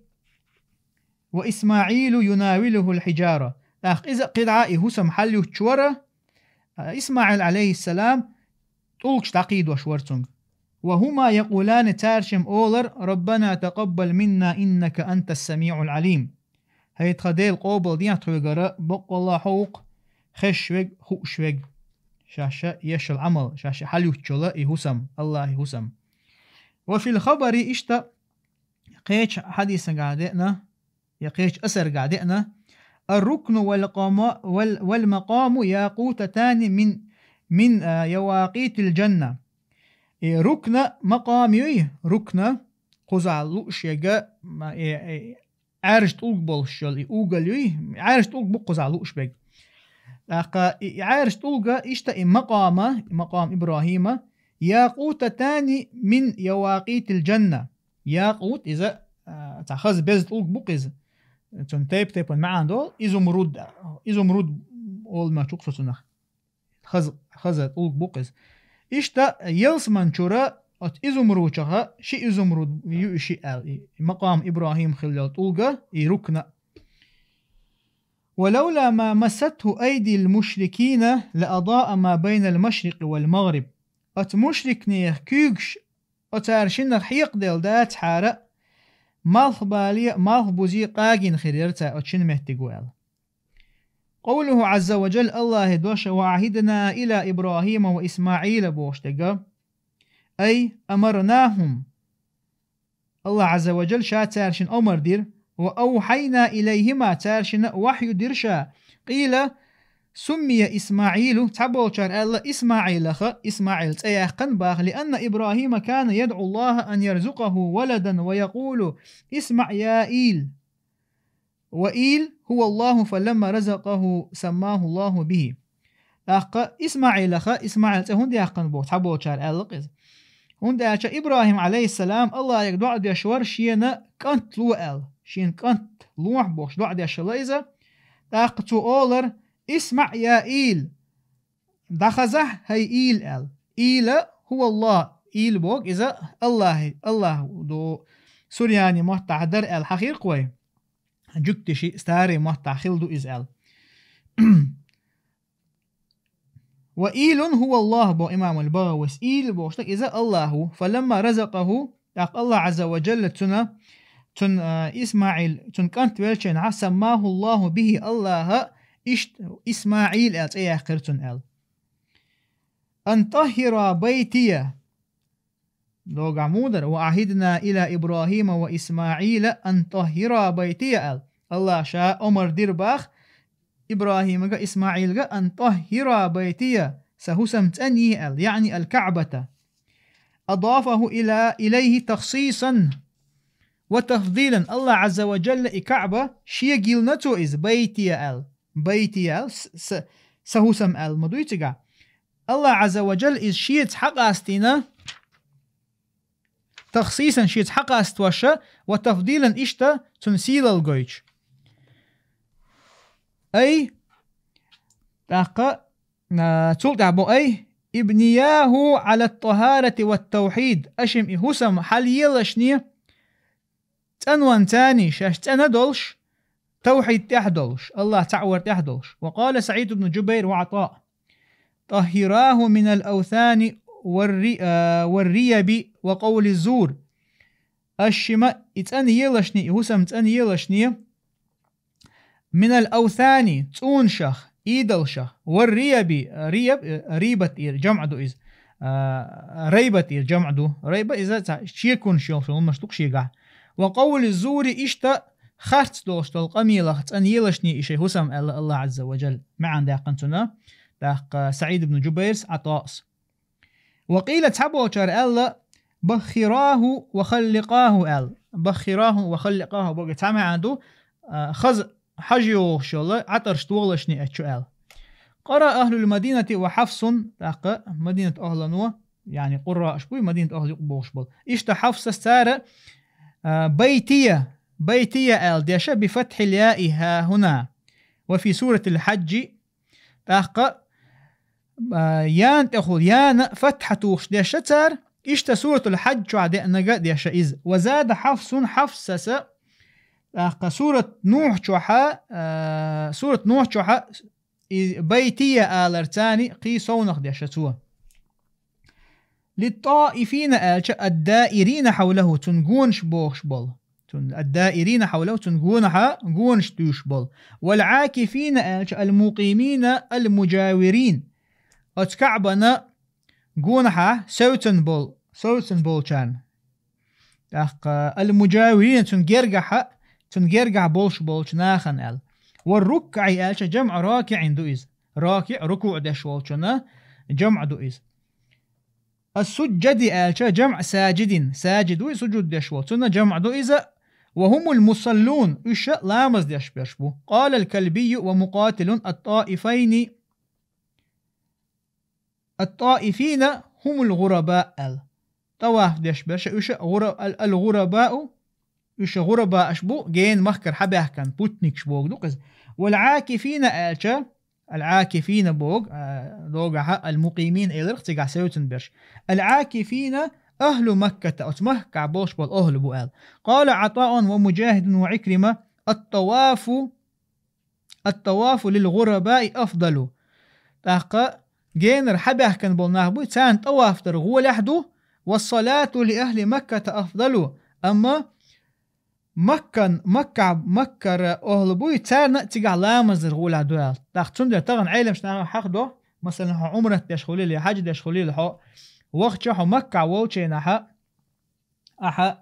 وإسماعيل يناوله الحجارة إذا قدعاء هسم حلو تشورة إسماعيل عليه السلام طولقش تعقيد وشورتنج وهما يقولان تارشم أولر ربنا تقبل منا إنك أنت السميع العليم هاي تخديل قوبل ديان تخويقرأ بق الله حوق خشوك خوشوك شاشة يش العمل شاشة حلو تشولا يهسم الله يهسم وفي الخبر إشتا قيش حديث قاعدئنا يقيش أسر قاعدئنا الركن والمقام ياقوتتان من يواقيت الجنة ركن مقامي ركن قزع لوشيجا عارش تقبل الشل اوغلي عارش تقبل قزع لوش بيج عارش تلقى اشتا مقام إبراهيم ياقوتتان من يواقيت الجنة ياقوت إذا تأخذ بيز تلقى بقز تنتيب تيبون معان دول إزمرود أول ما تشوف سنخ خذ تلقى بقز اشتا يلس منشورا ات إزمروشها شي إزمرود يؤشي مقام إبراهيم خلال تلقى يركنا ولولا ما مسته أيدي المشركين لأضاء ما بين المشرق والمغرب أت مشرك نيخ كيغش أتارشن حيق ديل دات حارة مالخ بوزي قاقين خريرتا أتشن مهتقوال قوله عز وجل الله دوش وعهدنا إلى إبراهيم وإسماعيل بوشتقا أي أمرناهم الله عز وجل شا تارشن أمر دير وأوحينا إليهما تارشن وحي درشا قيل سمي إسماعيل تبوشر الله إسماعيل تياقن باخ لأن إبراهيم كان يدعو الله أن يرزقه ولدا ويقول اسمع يا إيل وإيل هو الله فلما رزقه سماه الله به إسماعيل تهون ياقن بو تبوشر الله هون إبراهيم عليه السلام الله يقدع ديشور شينا كانت لوال شين كانت لوح بوش دع ديشليزة تاقتو أولر اسمع يا إيل دخزه هي إيل إيل هو الله إيل بوك إذا الله دو سورياني محتع در الحقيق وي جكت شي ستاري محتع خلدو إزال وإيل هو الله بو إمام البغوي إيل بو إذا الله فلما رزقه الله عز وجل تن إسماعيل تن كانت ويلشين سماه الله به الله إسماعيل أي آخرتن أن طهر بيتي لوغ عمودر وعهدنا إلى إبراهيم وإسماعيل أن طهر بيتي الله شاء أمر ديرباخ إبراهيم إسماعيل أن طهر بيتي سهسم تأني يعني الكعبة أضافه إليه تخصيصا وتفضيلا الله عز وجل كعبة شيء قيلنتو إز بيتي سهسم مدويتقع الله عز وجل إز شيء حق أستينا تخصيصا شيء حق أستوشا وتفضيلا إشتا تنسيل الجويش أي تاقا تلتع بو أي ابنياه على الطهارة والتوحيد أشم إهسم حاليا لشنية تنوان تاني شاش تندلش توحيد تحدلش الله تعور تحدلش. وقال سعيد بن جبير وعطاء طهراه من الأوثان والريب وقول الزور الشماء اتأني يلشني إهسم تأني يلشني من الأوثان تونشخ إيدلشخ والريب ريبة جمع دو إز ريبة جمع دو ريبة إذا شيكون شيخ مشتوك شيقع. وقول الزور إشتا خرت دوش القميلة أن يلشني إشي هسم الله عز وجل معا داقنتنا داق سعيد بن جبير عطاس. وقيل تحبو شار الله بخراه وخلقاه بخراه وخلقاه بقى تعمل عنده خز حجيو شالله عطر شتولشني أتشؤال. قرأ أهل المدينة وحفص داق مدينة أهل نوى يعني قراء أشبوي مدينة أهل يقبوش بل إشتا حفص سارة بيتية ديشة بفتح الياء ها هنا. وفي سورة الحج داق يان تأخذ يان فتحة ديشة سار إشتا سورة الحج عدئنا ديشة إز. وزاد حفص سورة نوح شوحا بيتية آلرتاني قي صونخ ديشتوا. للطائفين الدائرين حوله تنقونش بوش بول الدائرين حوله تنقونها قونش دوش بول. والعاكفين المقيمين المجاورين اتكعبنا قونها سوتن بول كان المجاورين تنقرقع بولش ناخن والركع جمع راكع عنده إز راكع ركوع دشوالشنا جمع دو إز. السجد جمع ساجد وسجود دشوالشنا جمع دو إز. وهم المصلون إيش لامز دشبشبو. قال الكلبي ومقاتل الطائفين هم الغرباء طواف دشبش إيش الغرباء إيش غرباء أشبو جين مخكر حبه كان بوتنيك شبوك دوقز. والعاكفين العاكفين بوغ دوغها المقيمين إلرق تقع سيوتن برش. العاكفين أهل مكة أتمهكع بوش بالأهل بوال. قال عطاء ومجاهد وعكرمة الطواف للغرباء أفضل. تاقا جين حبه كان بولناه تان طواف ترغو لحدو. والصلاة لأهل مكة أفضل. أما مكة أهل بوي تارنا تيجع لامزر غولا دوال تاختون ده تغن عيلم شنها حقده مثلا عمرة دشخولي لي حاج دشخولي لحو وقت شحو مكة ووشينا أحا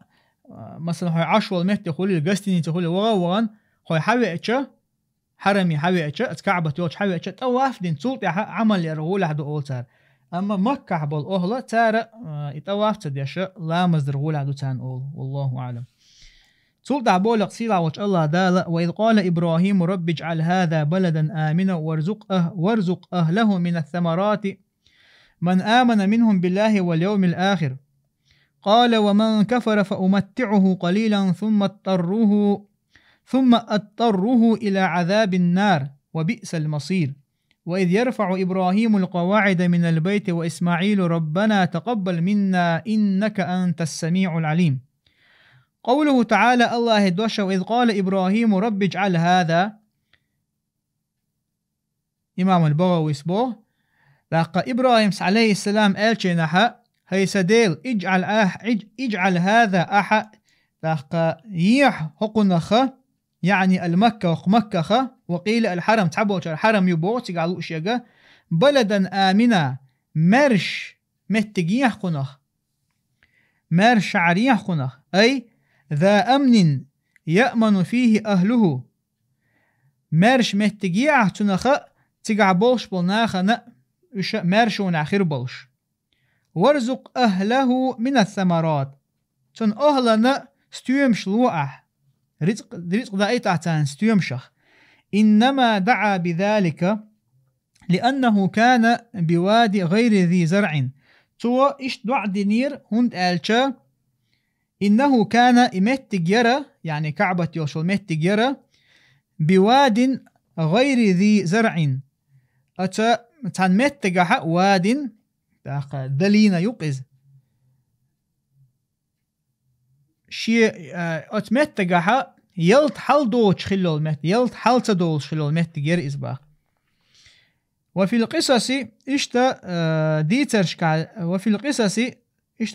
مثلا هاي عشوال مهت دخولي لقستيني تخولي وغان هاي حوي اتشا حرمي حوي اتشا اتكعبة يوش حوي اتشا تواف دين سلطي عمل يرغولا حدو أول تار. أما مكة بالأهل تارا اتواف تديشا لامزر غولا حدو تان أول والله أعلم. سلطة بولق سيلا وش الله دالا. وإذ قال إبراهيم رب اجعل هذا بلدا آمنا وارزق أهله من الثمرات من آمن منهم بالله واليوم الآخر. قال ومن كفر فأمتعه قليلا ثم أضطره إلى عذاب النار وبئس المصير. وإذ يرفع إبراهيم القواعد من البيت وإسماعيل ربنا تقبل منا إنك أنت السميع العليم. قوله تعالى الله دوشة وإذ قال إبراهيم رب اجعل هذا إمام البغوي اسبوه لقى إبراهيم عليه السلام ألشينها هي سديل اجعل هذا أحد لقى يح حقنخ يعني المكة ومكة وقيل الحرم تعبوش الحرم يبوت قالوا شيغا بلدا آمنا مرش متجيح قنخ مرش عريح قنخ أي ذا أمن يأمن فيه أهله مرش متجيح تنخ تقع بولش بلناخنا مرش وناخر بولش وارزق أهله من الثمرات تن أهلنا ستيومش لوأح رزق دائي تحتان ستيومشخ إنما دعا بذلك لأنه كان بوادي غير ذي زرع تو إش دعا دينير هند آلشا إنه كان إمتك يرى يعني كعبة يوشل متك يرى بواد غير ذي زرع أتا تان متك واد دلين يقز شيء أتمتك يلت حل دوش خلول مت يلت حل تدولش خلول مت غير إزباق وفي القصص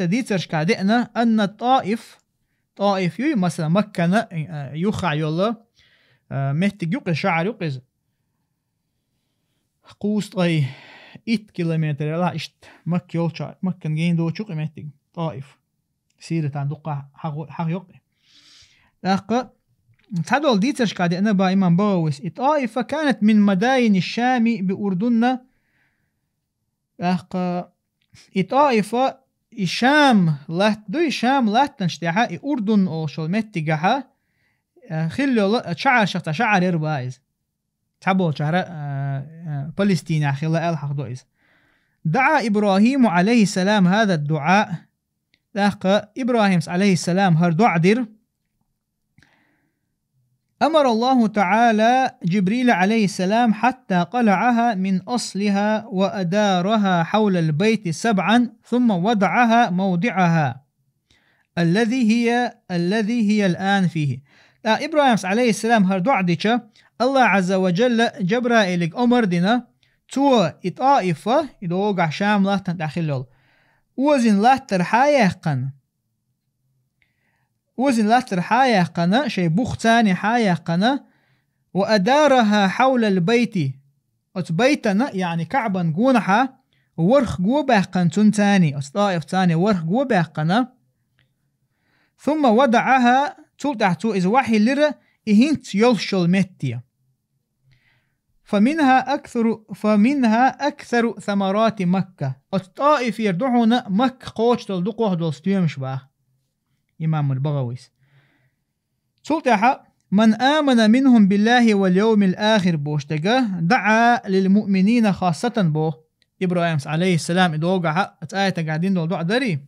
ديترشكا دئنا أن الطائف يو مثلا مكة يخع يلا مت يقز شعر يقز قوس طي 8 كيلومتر لا إشت مكة يلشع مكة جين دو شق مت طائف سيرة عن دقة حق يقي لقى تدول ديترش قاعد أنا با إمام باوس الطائفة كانت من مداين الشام بأردن لقى الطائفة الشام لا تنشتها أردن أو شل متجها خلوا شعر يربايز تبول شعر فلسطين خلا الحق دويز دعا إبراهيم عليه السلام هذا الدعاء لقى إبراهيم عليه السلام هر دعدر أمر الله تعالى جبريل عليه السلام حتى قلعها من أصلها وأدارها حول البيت 7 ثم وضعها موضعها الذي هي الآن فيه. إبراهيم عليه السلام هر دعدك الله عز وجل جبرائيل أمر دينا تو إطائفة إدوغع شام لا تنتخلل وزن لا ترحايقن شي بوختاني حايقنا وأدارها حول البيت أتبيتنا يعني كعبا قونحا ورخ قوباقن تنتاني أصطائف تاني ورخ قوباقنا ثم وضعها تلتحتو إذ وحي لرا إهنت يلشل متيا فمنها أكثر ثمرات مكة الطائف يردعون مكة قوش تلدقوه دولستيومش باه إمام البغويس سلطة من آمن منهم بالله واليوم الآخر بوشتقه دعا للمؤمنين خاصة بو إبراهيم عليه السلام إدوغا آية قاعدين دول دعا داري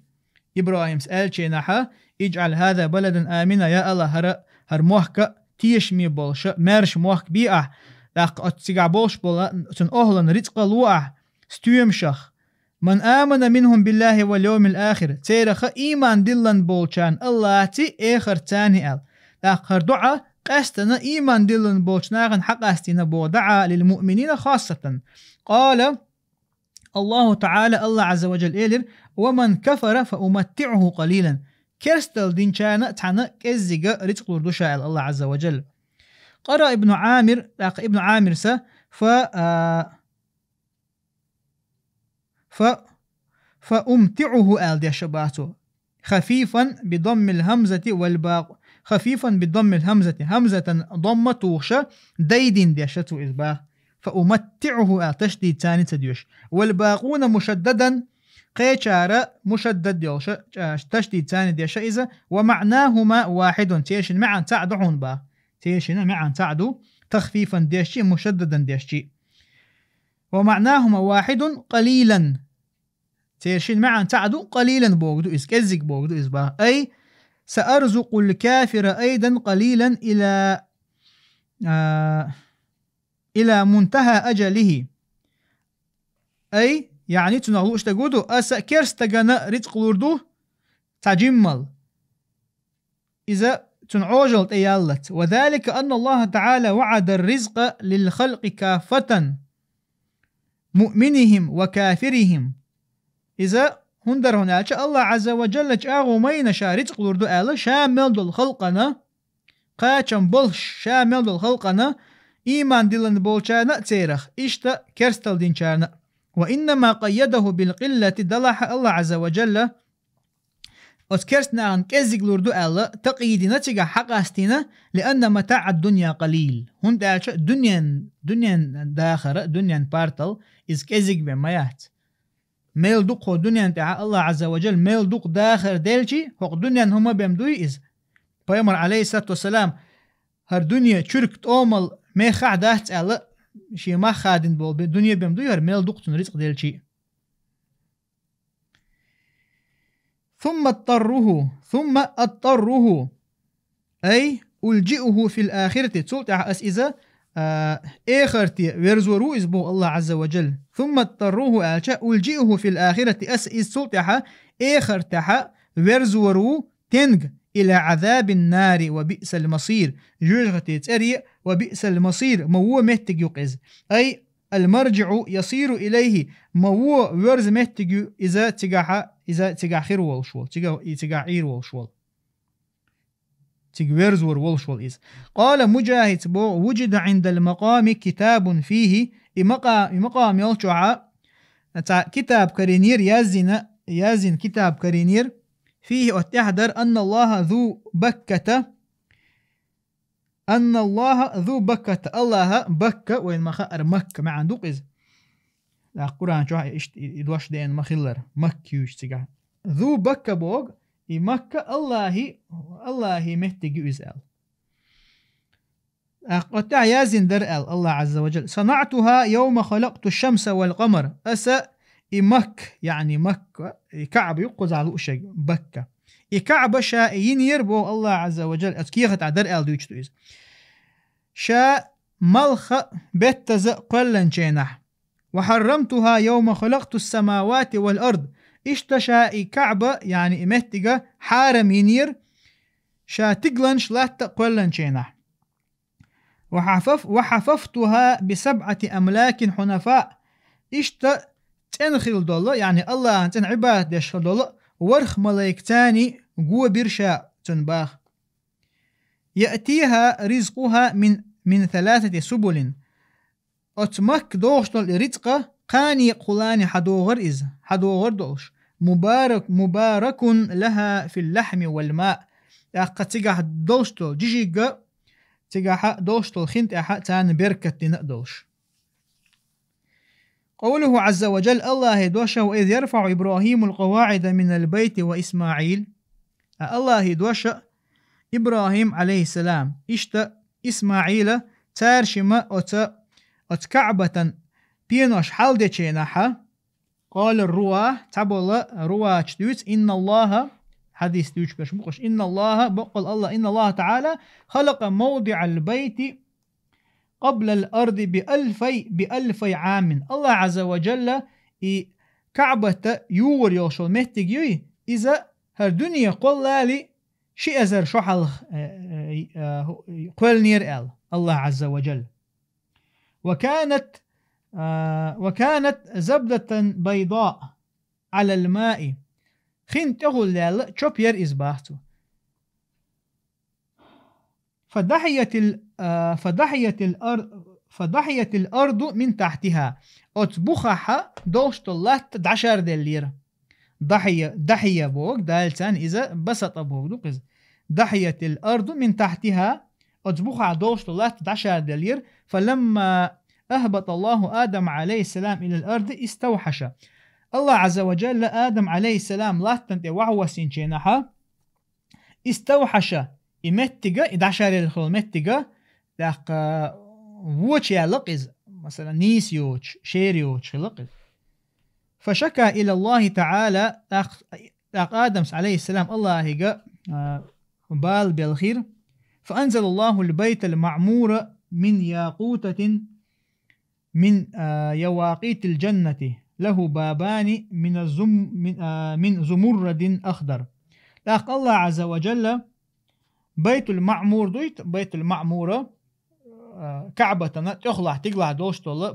إبراهيم سأل شيناحا اجعل هذا بلدا آمنا يا الله هر موحك تيشمي بولش مارش موحك بيئة لاق أتسيقع بولش بولا تن أهلن رزق الوعة ستيومشخ من آمن منهم بالله واليوم الآخر تيرخ إيمان دلن بولشان الله تي آخر تاني لاق هر دعا قاستنا إيمان دلن بولشناغن حق أستنا بو دعا للمؤمنين خاصة قال الله تعالى الله عز وجل إيلر ومن كفر فأمتعه قليلا كرستل دين شانا تانا كزيغا رزق لردوشا الله عز وجل قرأ ابن عامر فأمتعه دي شباتو خفيفا بضم الهمزة همزة ضمتوش ديدين دي شتو إذباه فأمتعه تشديد تاني تديوش والباقون مشددا قيشارة مشدد ديوش تشديد تاني دي شئزة ومعناهما واحد تيشن معا تعدعون با تيشن معا تعدو تخفيفا ديشي مشددا ديشي ومعناهما واحد قليلا تيشن معا تعدو قليلا بوغدو إزكزك بوغدو إزبا أي سأرزق الكافر أيضا قليلا إلى منتهى أجله أي يعني تنغلوش تقودو أسا كيرستغانا رزق لردو تجمل إذا تنعوجل تيالت وذلك أن الله تعالى وعد الرزق للخلق كافة مؤمنهم وكافرهم إذا هندر هناك الله عز وجل جاءه مين شارج قلردو آل شامل دل خلقنا قاچم بلش شامل دل خلقنا إيمان دلن بولشانا تيرخ إشتا كرستل دينشانا وإنما قيده بالقلة دلح الله عز وجل أذكرتنا عن كزيق لردو ألا تقييدنا تيجا حقاستنا لأن متاع الدنيا قليل هون دالش دنيا داخرة دنيا بارتل إز كزيق بمايات ميل دوق هو دنيا تاع الله عز وجل ميل دوق داخر دالشي هو دنيا هما بيمدوي إز بيامر عليه الصلاة والسلام هر دنيا تشرك تومل ميخع داهت ألا شي ما خادن بول بالدنيا بيمدوي هر ميل دوق تنرزق دالشي ثم اضطره أي ألجئه في الآخرة تسولت أسئزة آخرتي ورزورو إزبو الله عز وجل ثم اضطره ألجئه في الآخرة أسئز سولت آخرتها ورزورو تنج إلى عذاب النار وبئس المصير جوجغتي تسري وبئس المصير مو مهتج يقز أي المرجع يصير إليه مو ورز مهتج إذا تجا خير والشوال تجا عير والشوال تجويرز والشوال إز قال مجاهد بو وجد عند المقام كتاب فيه مقام يلشع كتاب كرينير يازن كتاب كرينير فيه أتحضر أن الله ذو بكة الله بكة وين ما خأر مكة ما عنده قز لا القرآن شو يدوش دين مخلر مكيوش تجاه ذو بكة بوغ مكة الله مهتجي إزال قطع يازن در الله عز وجل صنعتها يوم خلقت الشمس والقمر أسا مك يعني مكة كعب يقز على أشياء بكة كعب شاء ينيربو الله عز وجل أتكيخة در آل ديوشتو إز شاء ملخ بتز قلن جينح وحرمتها يوم خلقت السماوات والأرض اشتشاء كعبة يعني مهتجة حارم ينير شا تقلنش لا تقلن جينح وحففتها ب7 أملاك حنفاء تنخل دولة يعني الله تن عباد دش دولة ورخ ملايك تاني قوة برشا تنباخ يأتيها رزقها من 3 سبل أتمك دوشتل رزقه قاني قلاني حدوغر دوش مبارك لها في اللحم والماء قد تقع دوشتل جيجيقا تقع دوشتل خنت تان بركة نقدوش قوله عز وجل الله دوشه وإذ يرفع إبراهيم القواعد من البيت وإسماعيل الله دوشه إبراهيم عليه السلام إسماعيل تارشما أتكعبة بينوش حال ديشيناها قال الرواه تبول رواه تشتوت إن الله حديث تيوش بشمقش إن الله بقل الله إن الله تعالى خلق موضع البيت قبل الأرض بألفي عام الله عز وجل كعبة يور يوشل مهتجي إذا هالدنيا قل لي شيء أزر شحل قل نير الله عز وجل وكانت زبدة بيضاء على الماء خنته لال شوبير إزباحته فضحيت الأرض من تحتها أتبخها دوشت الله 10 ليرة ضحية بوك دالتان إذا بسط بوك دوقز ضحيت الأرض من تحتها أتبخها دوشت الله 10 ليرة فلما أهبط الله آدم عليه السلام إلى الأرض استوحش الله عز وجل آدم عليه السلام لا تنتي وعوى سنشينها استوحش إمتجا 11 الخل متجا داق ووش يلقز مثلا نيسيوش شيريوش لقز فشكى إلى الله تعالى داق آدم عليه السلام الله هيجا بال بالخير فأنزل الله البيت المعمور من ياقوتة من يواقيت الجنة له بابان من زمرد أخضر داق الله عز وجل بيت المعمور بيت المعمورة كعبة تخلع تقلع دوش طول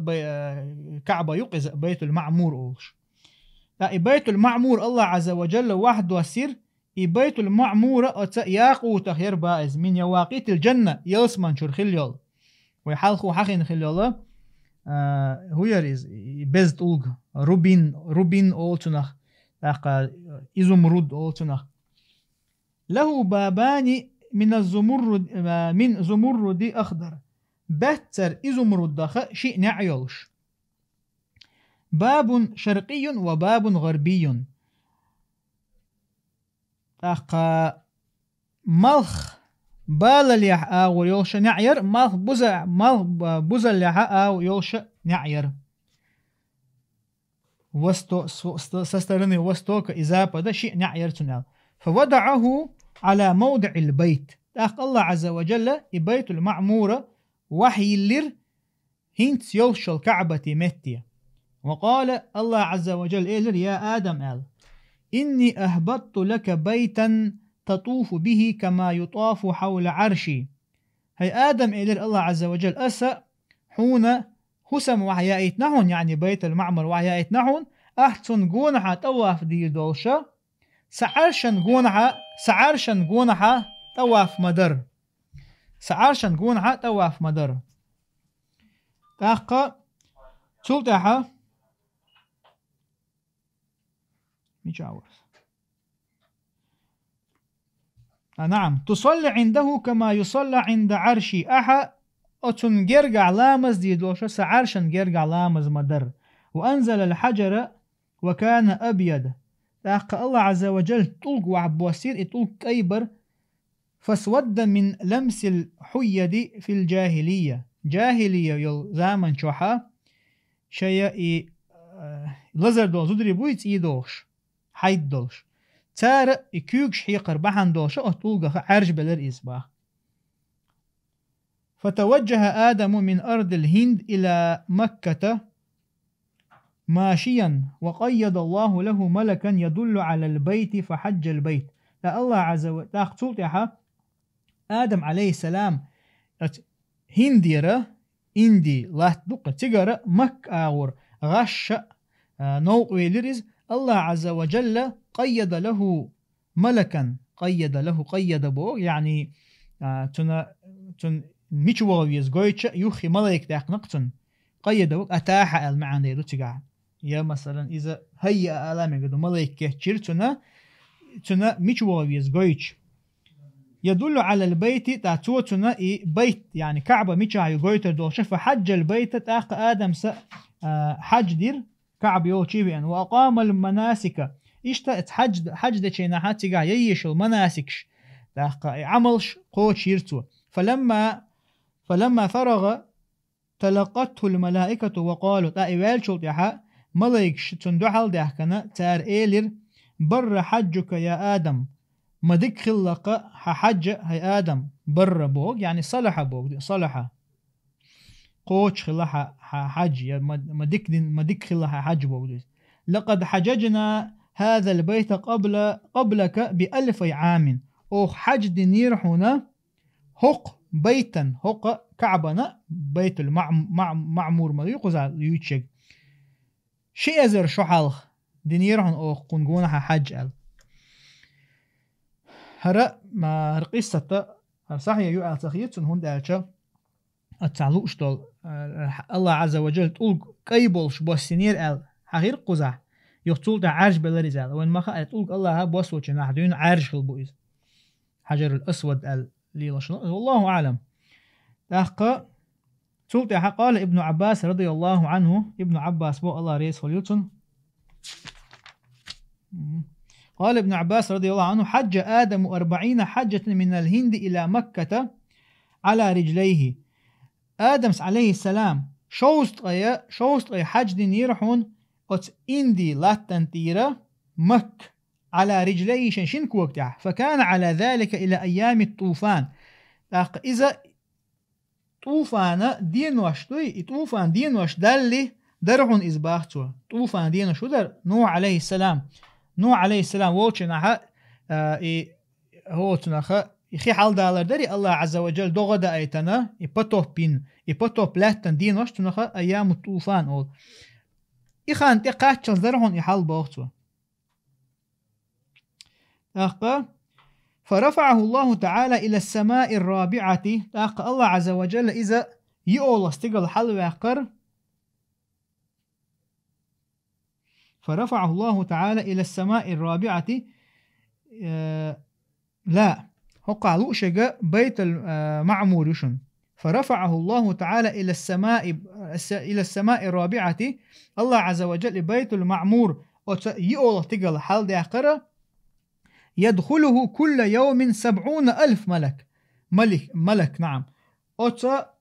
كعبة يقز بيت المعمور أولش لا بيت المعمور الله عز وجل وحده وسير بيت المعمور ياقو تخير بائز من يواقيت الجنة يلسمن شر خليل ويحلخو حخين خليل هو يريز بزت أولغ روبين أولتنخ إزمرود أولتنخ له بابان من زمرد أخضر بتر إزمرد دخ شيء نعيلش باب شرقي وباب غربي ملخ بالليح أو يلش نعير ملخ بزليح أو يلش نعير وستو سسترني وستوك إذا بدا شيء نعير تنال فوضعه على موضع البيت الله عز وجل بيت المعمورة وحي اللير هنت يلش الكعبة متية وقال الله عز وجل إلر يا آدم إني أهبطت لك بيتا تطوف به كما يطاف حول عرشي هي آدم إلر الله عز وجل أسا حون حسم وحيائت نحن يعني بيت المعمر وحيائت نحن أحسن قونها طواف دي دولشة سعرشن قونها طواف مدر سعرشن قونها طواف مدر تاقا سلطها نعم تصلي عنده كما يصلى عند عرشي أحا أتنجرق لامز دي دوشة سعرشن جرق لامز مدر وأنزل الحجر وكان أبيض تاقا الله عز وجل طلق وعبوسير طلق كيبر فاسود من لمس الحيد في الجاهلية جاهلية يل زامن شوحا شيء لزر دول زدري بويت إيدوش حيد دولش تار كيوكش حيقر بحن دوش أطلق عرج بلر إسباح فتوجه آدم من أرض الهند إلى مكة ماشيا وقيد الله له ملكا يدل على البيت فحج البيت لا الله عز وجل آدم عليه السلام هنديرة إندي لا تدق تجارة مك آور غش نوق ويلرز الله عز وجل قيد له ملكا قيد بو يعني تن ميشواليز جويتش يخي ملك داق نقتن قيد بو أتاح المعنى رتجع يا مثلا إذا هيا ألامي قدو ملك كهتشير تنا ميشواليز جويتش يدل على البيت تاتو تنا بيت يعني كعبة ميشا يجويتر دوشة فحج البيت تاق آدم حج دير كعب يوشيبين وأقام المناسك إشتا حج دشينا حتى ييش المناسكش عملش قوش يرتو فلما فرغ تلقته الملائكة وقالوا تأيوال شلطيحا ملايكش تندحل دحكنا تار إيلر بر حجك يا آدم ما دك خلق حج هي آدم بر بوغ يعني صلح بوغ صلح قوش خلها حج ما دك خلها حج بوغ لقد حججنا هذا البيت قبلك ب1000 عام أو حج دينير هنا هق بيتا هق كعبنا بيت المعمور ما يقزع يوتشك شيء أزر شحال دينير هن أو قنقونها حج هرا ما رقيسة صحيح يؤال تخيط هون دالشا التعلوش دول الله عز وجل تقول كيبولش بوسينير حقير قزع يقتول عرج بلرزال وين ما خا تقول الله بوسو جناح دون عرج البويز حجر الأسود ليلش والله أعلم تحقق تقول قال ابن عباس رضي الله عنه ابن عباس بو الله ريس خليلتون قال ابن عباس رضي الله عنه حج آدم 40 حجة من الهند إلى مكة على رجليه آدم عليه السلام شوست حج دينيرحون أت إندي لاتن تيرا مك على رجليه شنشن كوكتح فكان على ذلك إلى أيام الطوفان إذا طوفان دين وش دالي درحون إزباحتوا طوفان دين وش در نوح عليه السلام ووشنها هو تنخ يخي حال دالر دري الله عز وجل دوغدا ايتنا يبطوب بين يبطوب لاتن دي نوش تنخ ايام الطوفان اول يخان تقاتل ذرهن يحال بوغتو فرفعه الله تعالى إلى السماء الرابعة الله عز وجل إذا يؤول استقل حل ويقر فرفعه الله تعالى إلى السماء الرابعة لا هقع لؤشق بيت المعمور يشن فرفعه الله تعالى إلى السماء الرابعة الله عز وجل بيت المعمور يؤول استقل حل ويقر يدخله كل يوم 70,000 ملك نعم أتا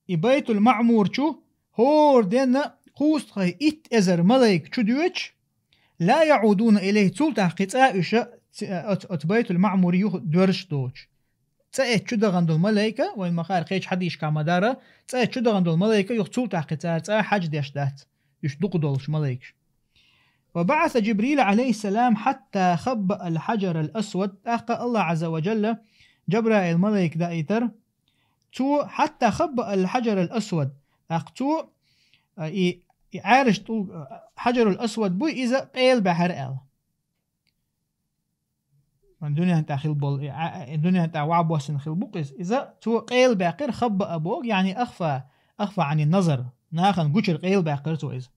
بيت المعمور شو هور دينا قوست خي إت أزر ملك شو دوش لا يعودون إليه تول تحقيق أت بيت المعمور يخ دورش دوش تأت شو دغندو الملائكة وين مخار قيش حديش كامدارة تأت شو دغندو الملائكة يخ تول تحقيق تأت حاج ديش دات يش دقدولش ملائكة وبعث جبريل عليه السلام حتى خبأ الحجر الأسود أخا الله عز وجل جبرائيل الملك دائتر تو حتى خبأ الحجر الأسود أختو عارش حجر الأسود بوي إذا قيل بحر آل الدنيا انت خيل بول الدنيا انت وعبوسن خيل بوقس إذا تو قيل باقر خبأ بوق يعني أخفى عن النظر ناخن قشر قيل باقر تو إذا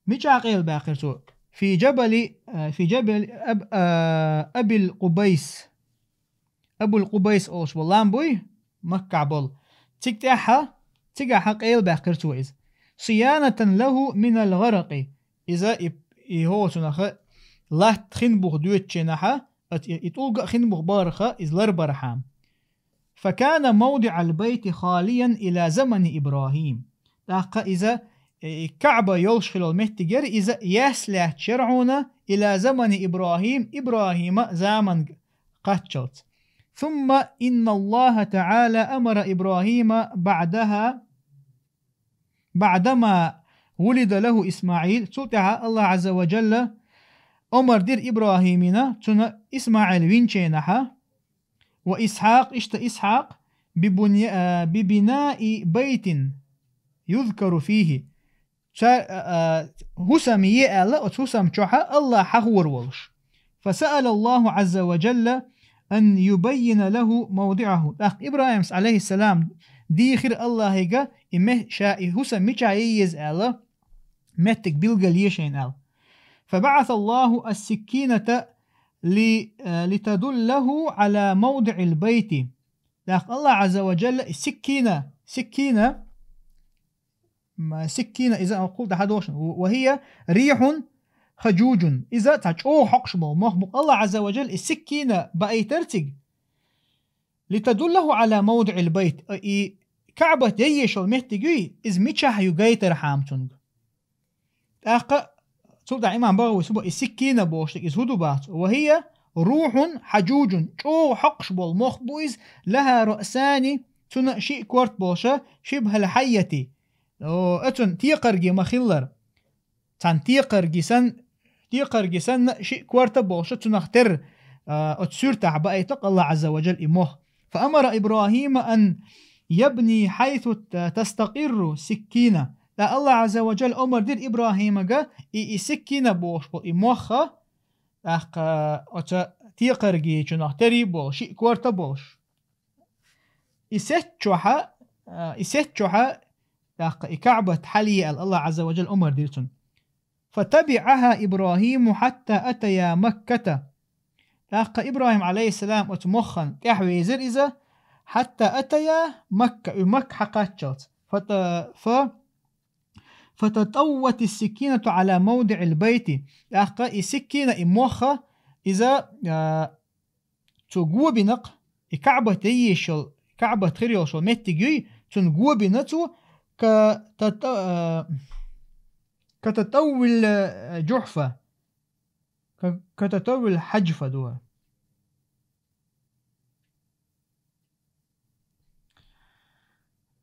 مش عقيل باقر تو في جبل أبي القبيس أبو القبيس أوش والله بوي مكة بول تقعها قيل باقر تو إذا صيانة له من الغرق إذا هو تنخ لا تخنبخ دوتشنها يتولق خنبخ بارخة إذ لربرحام فكان موضع البيت خاليا إلى زمن إبراهيم إذا كعبة يلشخل المهتجر إذا يسلح شرعنا إلى زمن إبراهيم زمن قتشت ثم إن الله تعالى أمر إبراهيم بعدما ولد له إسماعيل سلطع الله عز وجل أمر دير إبراهيمنا تنا إسماعيل وينشينها وإسحاق إسحاق ببناء بيت يذكر فيه هسم يألا وتهسم شوحا الله حغور والش فسأل الله عز وجل أن يبين له موضعه إبراهيم عليه السلام ديخر الله هيجا إمه شاء هسم مشايز ألا متك بلغ ليشين أل فبعث الله السكينة لتدله على موضع البيت الله عز وجل سكينة إذا قلت حدوش وهي ريح خجوج إذا تجوه حقشبه مخبق الله عز وجل السكينة بأي ترتق لتدله على موضع البيت كعبة ييش المهتقي إذ ميتشاه يقيتر حامتون أقا سلطة إمام بغوي سبق السكينة بوشتك إذ هدو بات وهي روح حجوج جوه حقشبه المخبوز لها رأسان تنشئ كورت بوشة شبه الحية أتون تيقرجي مخيلر تان تيقرجي سن شيء كورتا بوشة تنختر أتسير تعبأ يتق الله عز وجل إموه فأمر إبراهيم أن يبني حيث تستقر سكينة لا الله عز وجل أمر دير إبراهيم جا سكينة بوش إموخة أت تيقرجي تنختري بوش شيء كورتا بوش إسيتشوها كعبة حلي الله عز وجل أمر ديرتون فتبعها إبراهيم حتى أتيا مكة إبراهيم عليه السلام أتمخن تحوي زر حتى أتيا مكة حقاتشت فتطوت السكينة على موضع البيت السكينة إموخة إذا تقوى بنق كعبة تيشل كعبة تريوشل متجي تنقوى بنتو كتطول جحفة كتطول حجفة دوا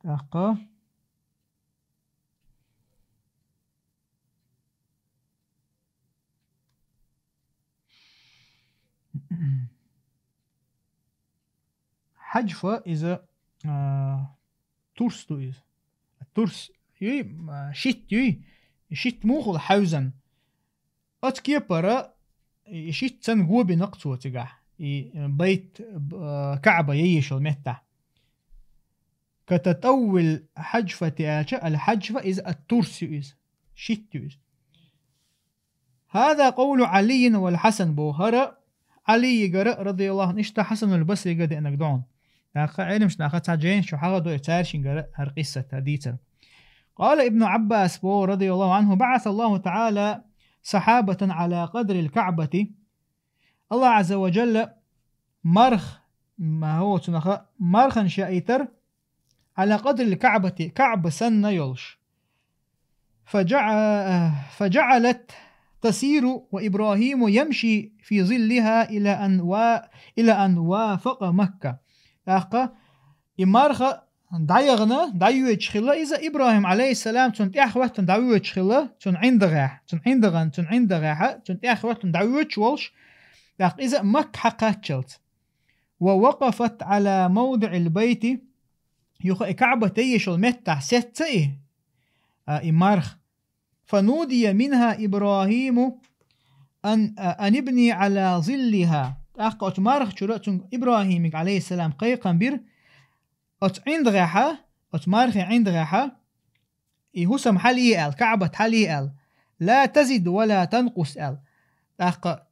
أقا حجفة إذا ترس تو إذا الترس شيت موخل حوزن أتكي برا شيت سن جوبي نقطو تجاه بيت كعبة ييشل متى كتتأول حجفة الحجفة إذا الترس إذا شيت إذا. هذا قول علي والحسن بوهرة علي قرأ رضي الله عنه اشتا حسن البصري قد انك دعون علمش ناخد ساجين شو حاجة تارشين قرأ هرقصة هديتر. قال ابن عباس بو رضي الله عنه بعث الله تعالى سحابة على قدر الكعبة الله عز وجل مرخ ما هو تنخ مرخا شائتر على قدر الكعبة كعب سنة يلش فجعلت تسير وإبراهيم يمشي في ظلها إلى أن وافق مكة. أخا إمارخة دايغنا دايوه خلا إذا إبراهيم عليه السلام تنت أخوة دايوه خلا تن عند غاح تنت أخوة دايوه والش إذا مكة حقاتشلت ووقفت على موضع البيت يخ كعبة تيش المتع ستة إمارخ فنودي منها إبراهيم أن ابني على ظلها أخوة مارخ شرطن إبراهيم عليه السلام قيقا بير عند غاحة مارخ عند غاحة يهسم حالي كعبة حالي لا تزد ولا تنقص أخوة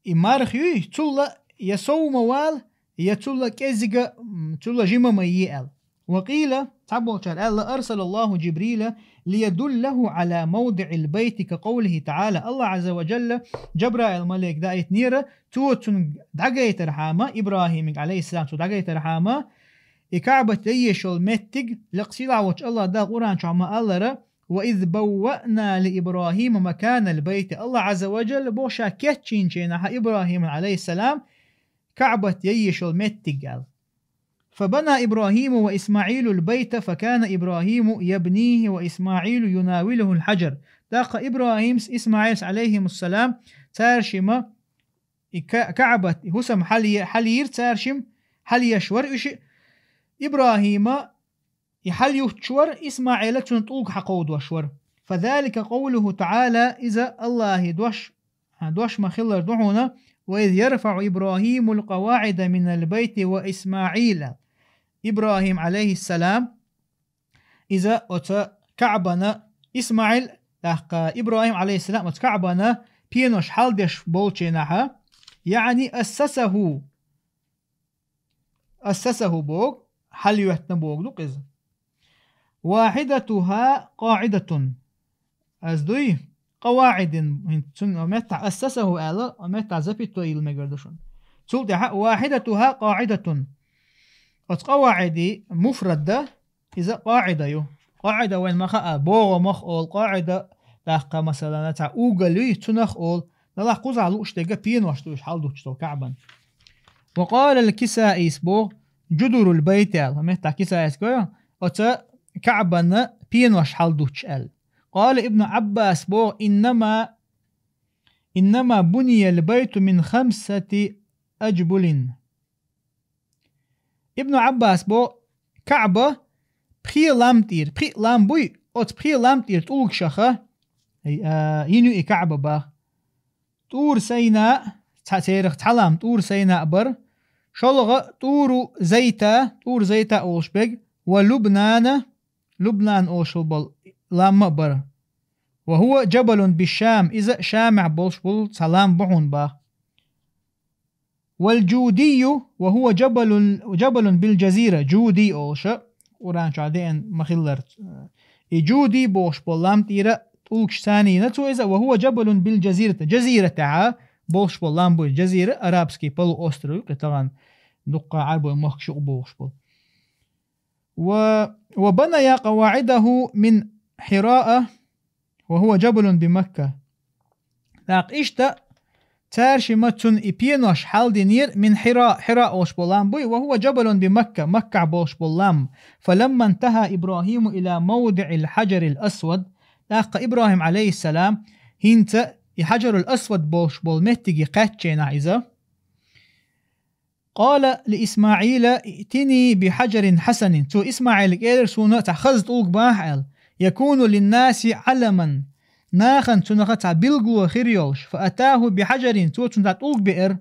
مارخ تلا يسو موال يتلا كزيغا تلا جيما ميال. وقيل أرسل الله جبريل ليدله على موضع البيت كقوله تعالى الله عز وجل جبرائيل الملك دايت نيرة توتن دعايت رحامة إبراهيم عليه السلام دعايت رحامة كعبة يشول متق لقصيلا وش الله دا قرآن شعما الله وإذ بوأنا لإبراهيم مكان البيت الله عز وجل بوشا كتشين شينها إبراهيم عليه السلام كعبة يشول متق فبنى إبراهيم وإسماعيل البيت فكان إبراهيم يبنيه وإسماعيل يناوله الحجر. داق إبراهيم إسماعيل عليهم السلام تارشم كعبة هسم حلير تارشم حلي شور إبراهيم يحلي شور إسماعيل تنطوق حقود وشور. فذلك قوله تعالى إذا الله دوش مخلر دعونا وإذ يرفع إبراهيم القواعد من البيت وإسماعيل إبراهيم عليه السلام إذا كعبنا إسماعيل إبراهيم عليه السلام كعبنا بينوش حالدش بولشينها يعني أسسه بوغ حليوتنا بوغ دوقز. واحدتها قاعدة أزدوي قواعد متى أسسه ألا ومتى زبطوا إلى المجردشون واحدتها قاعدة قواعد مفردة إذا قاعدة قاعدة وين مخا بوغ مخ أول قاعدة لاقا مثلا تاع أوغلي تنخ أول لا قوزع لوش تيجا بين واشتوش حال دوشتو كعبا. وقال الكسائي سبو جدر البيت متى كسائي سكويا أتا كعبا بين واش حال دوش قال ابن عباس بو إنما بني البيت من 5 أجبل. ابن عباس بو كعبة بخي لامتير بخي لامبوي أوت بخي لامتير تولك شخة ينو كعبة با طور سيناء تسيرخ تعلم طور سيناء بر شلغة طور زيتا أوشبج ولبنان أوشبل لام بر وهو جبل بالشام إذا شامع بولشبل سلام بحون با. والجودي وهو جبل بالجزيرة جودي أوشا وران شادين مخلر جودي بولشبل لام تيرا تولكش ثاني نتو إذا وهو جبل بالجزيرة جزيرة تاع بولشبل لام بو جزيرة أرابسكي بلو أسترو طبعا دقة عربو مخشو بولشبل. وبنى قواعده من حراء وهو جبل بمكة لاق إشتا تارشمتن إبينوش حال دينير من حراء أوش بولامبوي وهو جبل بمكة مكة بوش بولام. فلما انتهى إبراهيم إلى موضع الحجر الأسود لاق إبراهيم عليه السلام هنت الحجر الأسود بوش بولمتجي قاتشينا إذا قال لإسماعيل ائتني بحجر حسن. تو إسماعيل قال سونا تخذت أوك باحل يكون للناس علما ناخن تنخت بلغو خيريولش. فأتاه بحجر تو تنتوك بئر.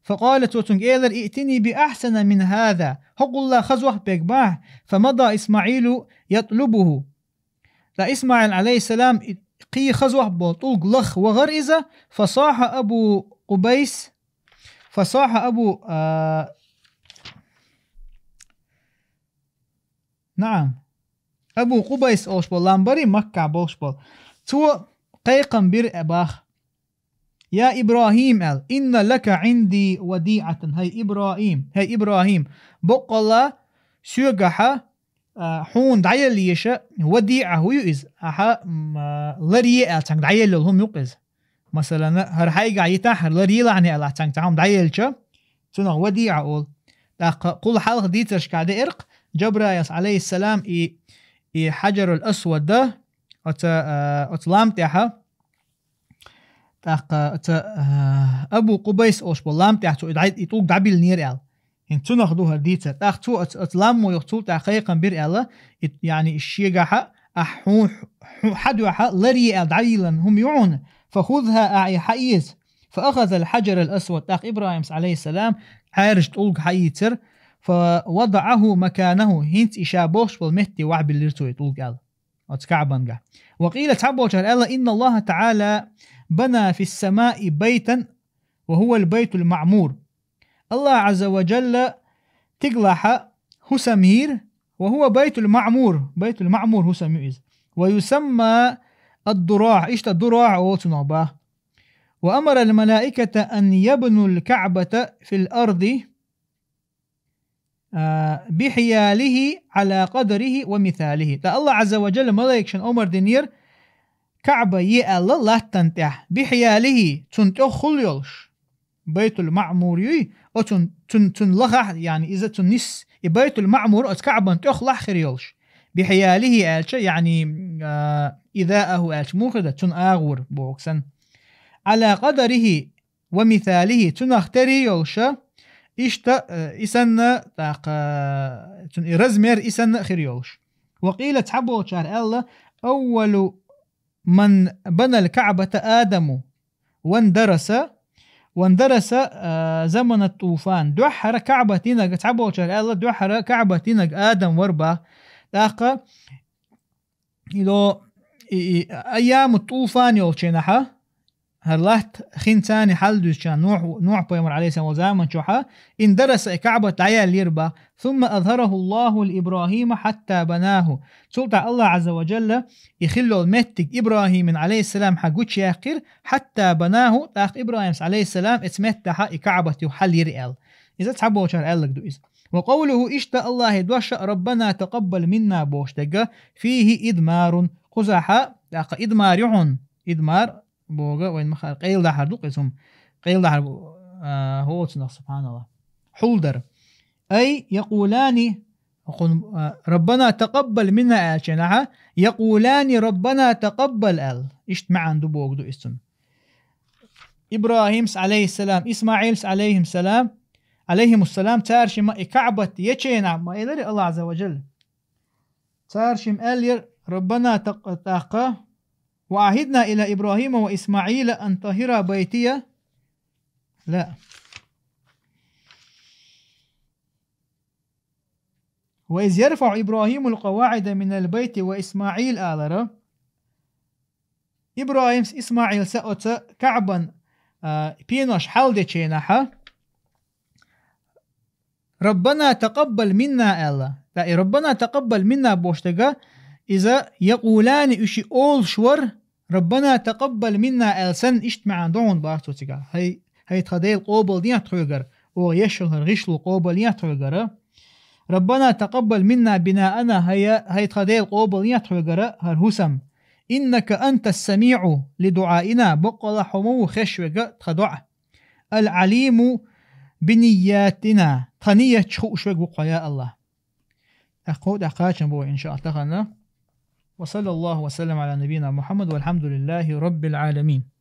فقال تو تنقل ائتني بأحسن من هذا. حق الله خزوه بيكباه. فمضى إسماعيل يطلبه. لا إسماعيل عليه السلام قي خزوه بطوق لخ وغرئزة. فصاح أبو قبيس نعم أبو قبيس أوشبال لامبري مكة بوشبال تو قيقا بير أباخ يا إبراهيم إن لك عندي وديعة. هاي إبراهيم بقلا سيقحا حون دعيل ليشا وديعة هو يؤز أحا لريئة تنك دعيل لهم يقز مثلا هر حاجة يتاحر لريئة عني الله تنك تعام دعيل شا تنغ وديعة أول قول حالك ديترش كعده إرق جبرائيل عليه السلام إي حجر الأسود ده أتلام تاحا أبو قبيس أوشبال لام تاحتو يطوق دعبيل نير إل إن تنخدوها ديتر تو أتلام ويقتول تحقيقا بير إلا يعني الشيقة حدوحة لري دعيلا هم يعون فخذها أعي حيز. فأخذ الحجر الأسود إبراهيم عليه السلام عارج طولق حيتر فوضعه مكانه هنت إشابوش والمهتي وعب الليرتو يطولق إل أتكعبان. وقيل تعبوش إلا إن الله تعالى بنى في السماء بيتا وهو البيت المعمور. الله عز وجل تقلح هسمير وهو بيت المعمور هسمير ويسمى الضراع. إيش الضراع وتنباه. وأمر الملائكة أن يبنوا الكعبة في الأرض بحياله على قدره ومثاله. الله عز وجل ملائكة أمر دينير كعبة الله لا تنتح بحياله تنتخ خليلش بيت المعمور أو تنلخح يعني إذا تنس بيت المعمور أو كعبة تخلح خريلش بحياله ألش يعني إذاءه ألش موخدة تنآغور بوكسن على قدره ومثاله تنختريلش إشتا إسن رزمير إسن خريلش. وقيل تحبو شهر الله أول من بنى الكعبة آدم واندرس زمن الطوفان. دوحر كعبة تينك تعبو شهر الله دوحر كعبة تينك آدم وربا تاقا إلو أيام الطوفان يولشينها هرلات خنتاني حلدوش كان نوح بيمر عليه السلام وزامن شوحا إن درس كعبة عيال يربا ثم أظهره الله لإبراهيم حتى بناه. سلطة الله عز وجل يخلو المتك إبراهيم عليه السلام حقوش ياقر حتى بناه تاق إبراهيم عليه السلام اتمتح كعبة يحل يرئل. إذا تحبوا شرع لك دوئز. وقوله إشتا الله دوش ربنا تقبل منا بوشتك فيه إدمار قزحا تاق إدمار يعون إدمار بوغا وين مخال قيل دحر دوق اسم قيل دحر هو سبحان الله حلدر أي يقولان ربنا تقبل منا آلشنها يقولان ربنا تقبل إشت معا دبوغ دو اسم إبراهيم عليه السلام إسماعيل عليهم السلام تارشم كعبة يتشينا ما إلري الله عز وجل تارشم ألير ربنا تقا وعهدنا إلى إبراهيم وإسماعيل أن طهر بيتي لا وإذ يرفع إبراهيم القواعد من البيت وإسماعيل آلرا إبراهيم إسماعيل سأت كعبا بينوش حال تشينها ربنا تقبل منا الله لا ربنا تقبل منا بوشتغا إذا يقولان إشي أول شور ربنا تقبل منا ألسن إشت معان دون بارتو تيغا هاي تخديل قوبل دينا تخيغر أو يشل غشلو قوبل دينا تخيغر ربنا تقبل منا بناءنا هاي تخديل قوبل دينا تخيغر هر هسم إنك أنت السميع لدعائنا بقل حمو خشوغا تخدع العليم بنياتنا تنية شوغ بقيا الله أقود أقاشن بو إن شاء الله تخلنا وصلى الله وسلم على نبينا محمد والحمد لله رب العالمين.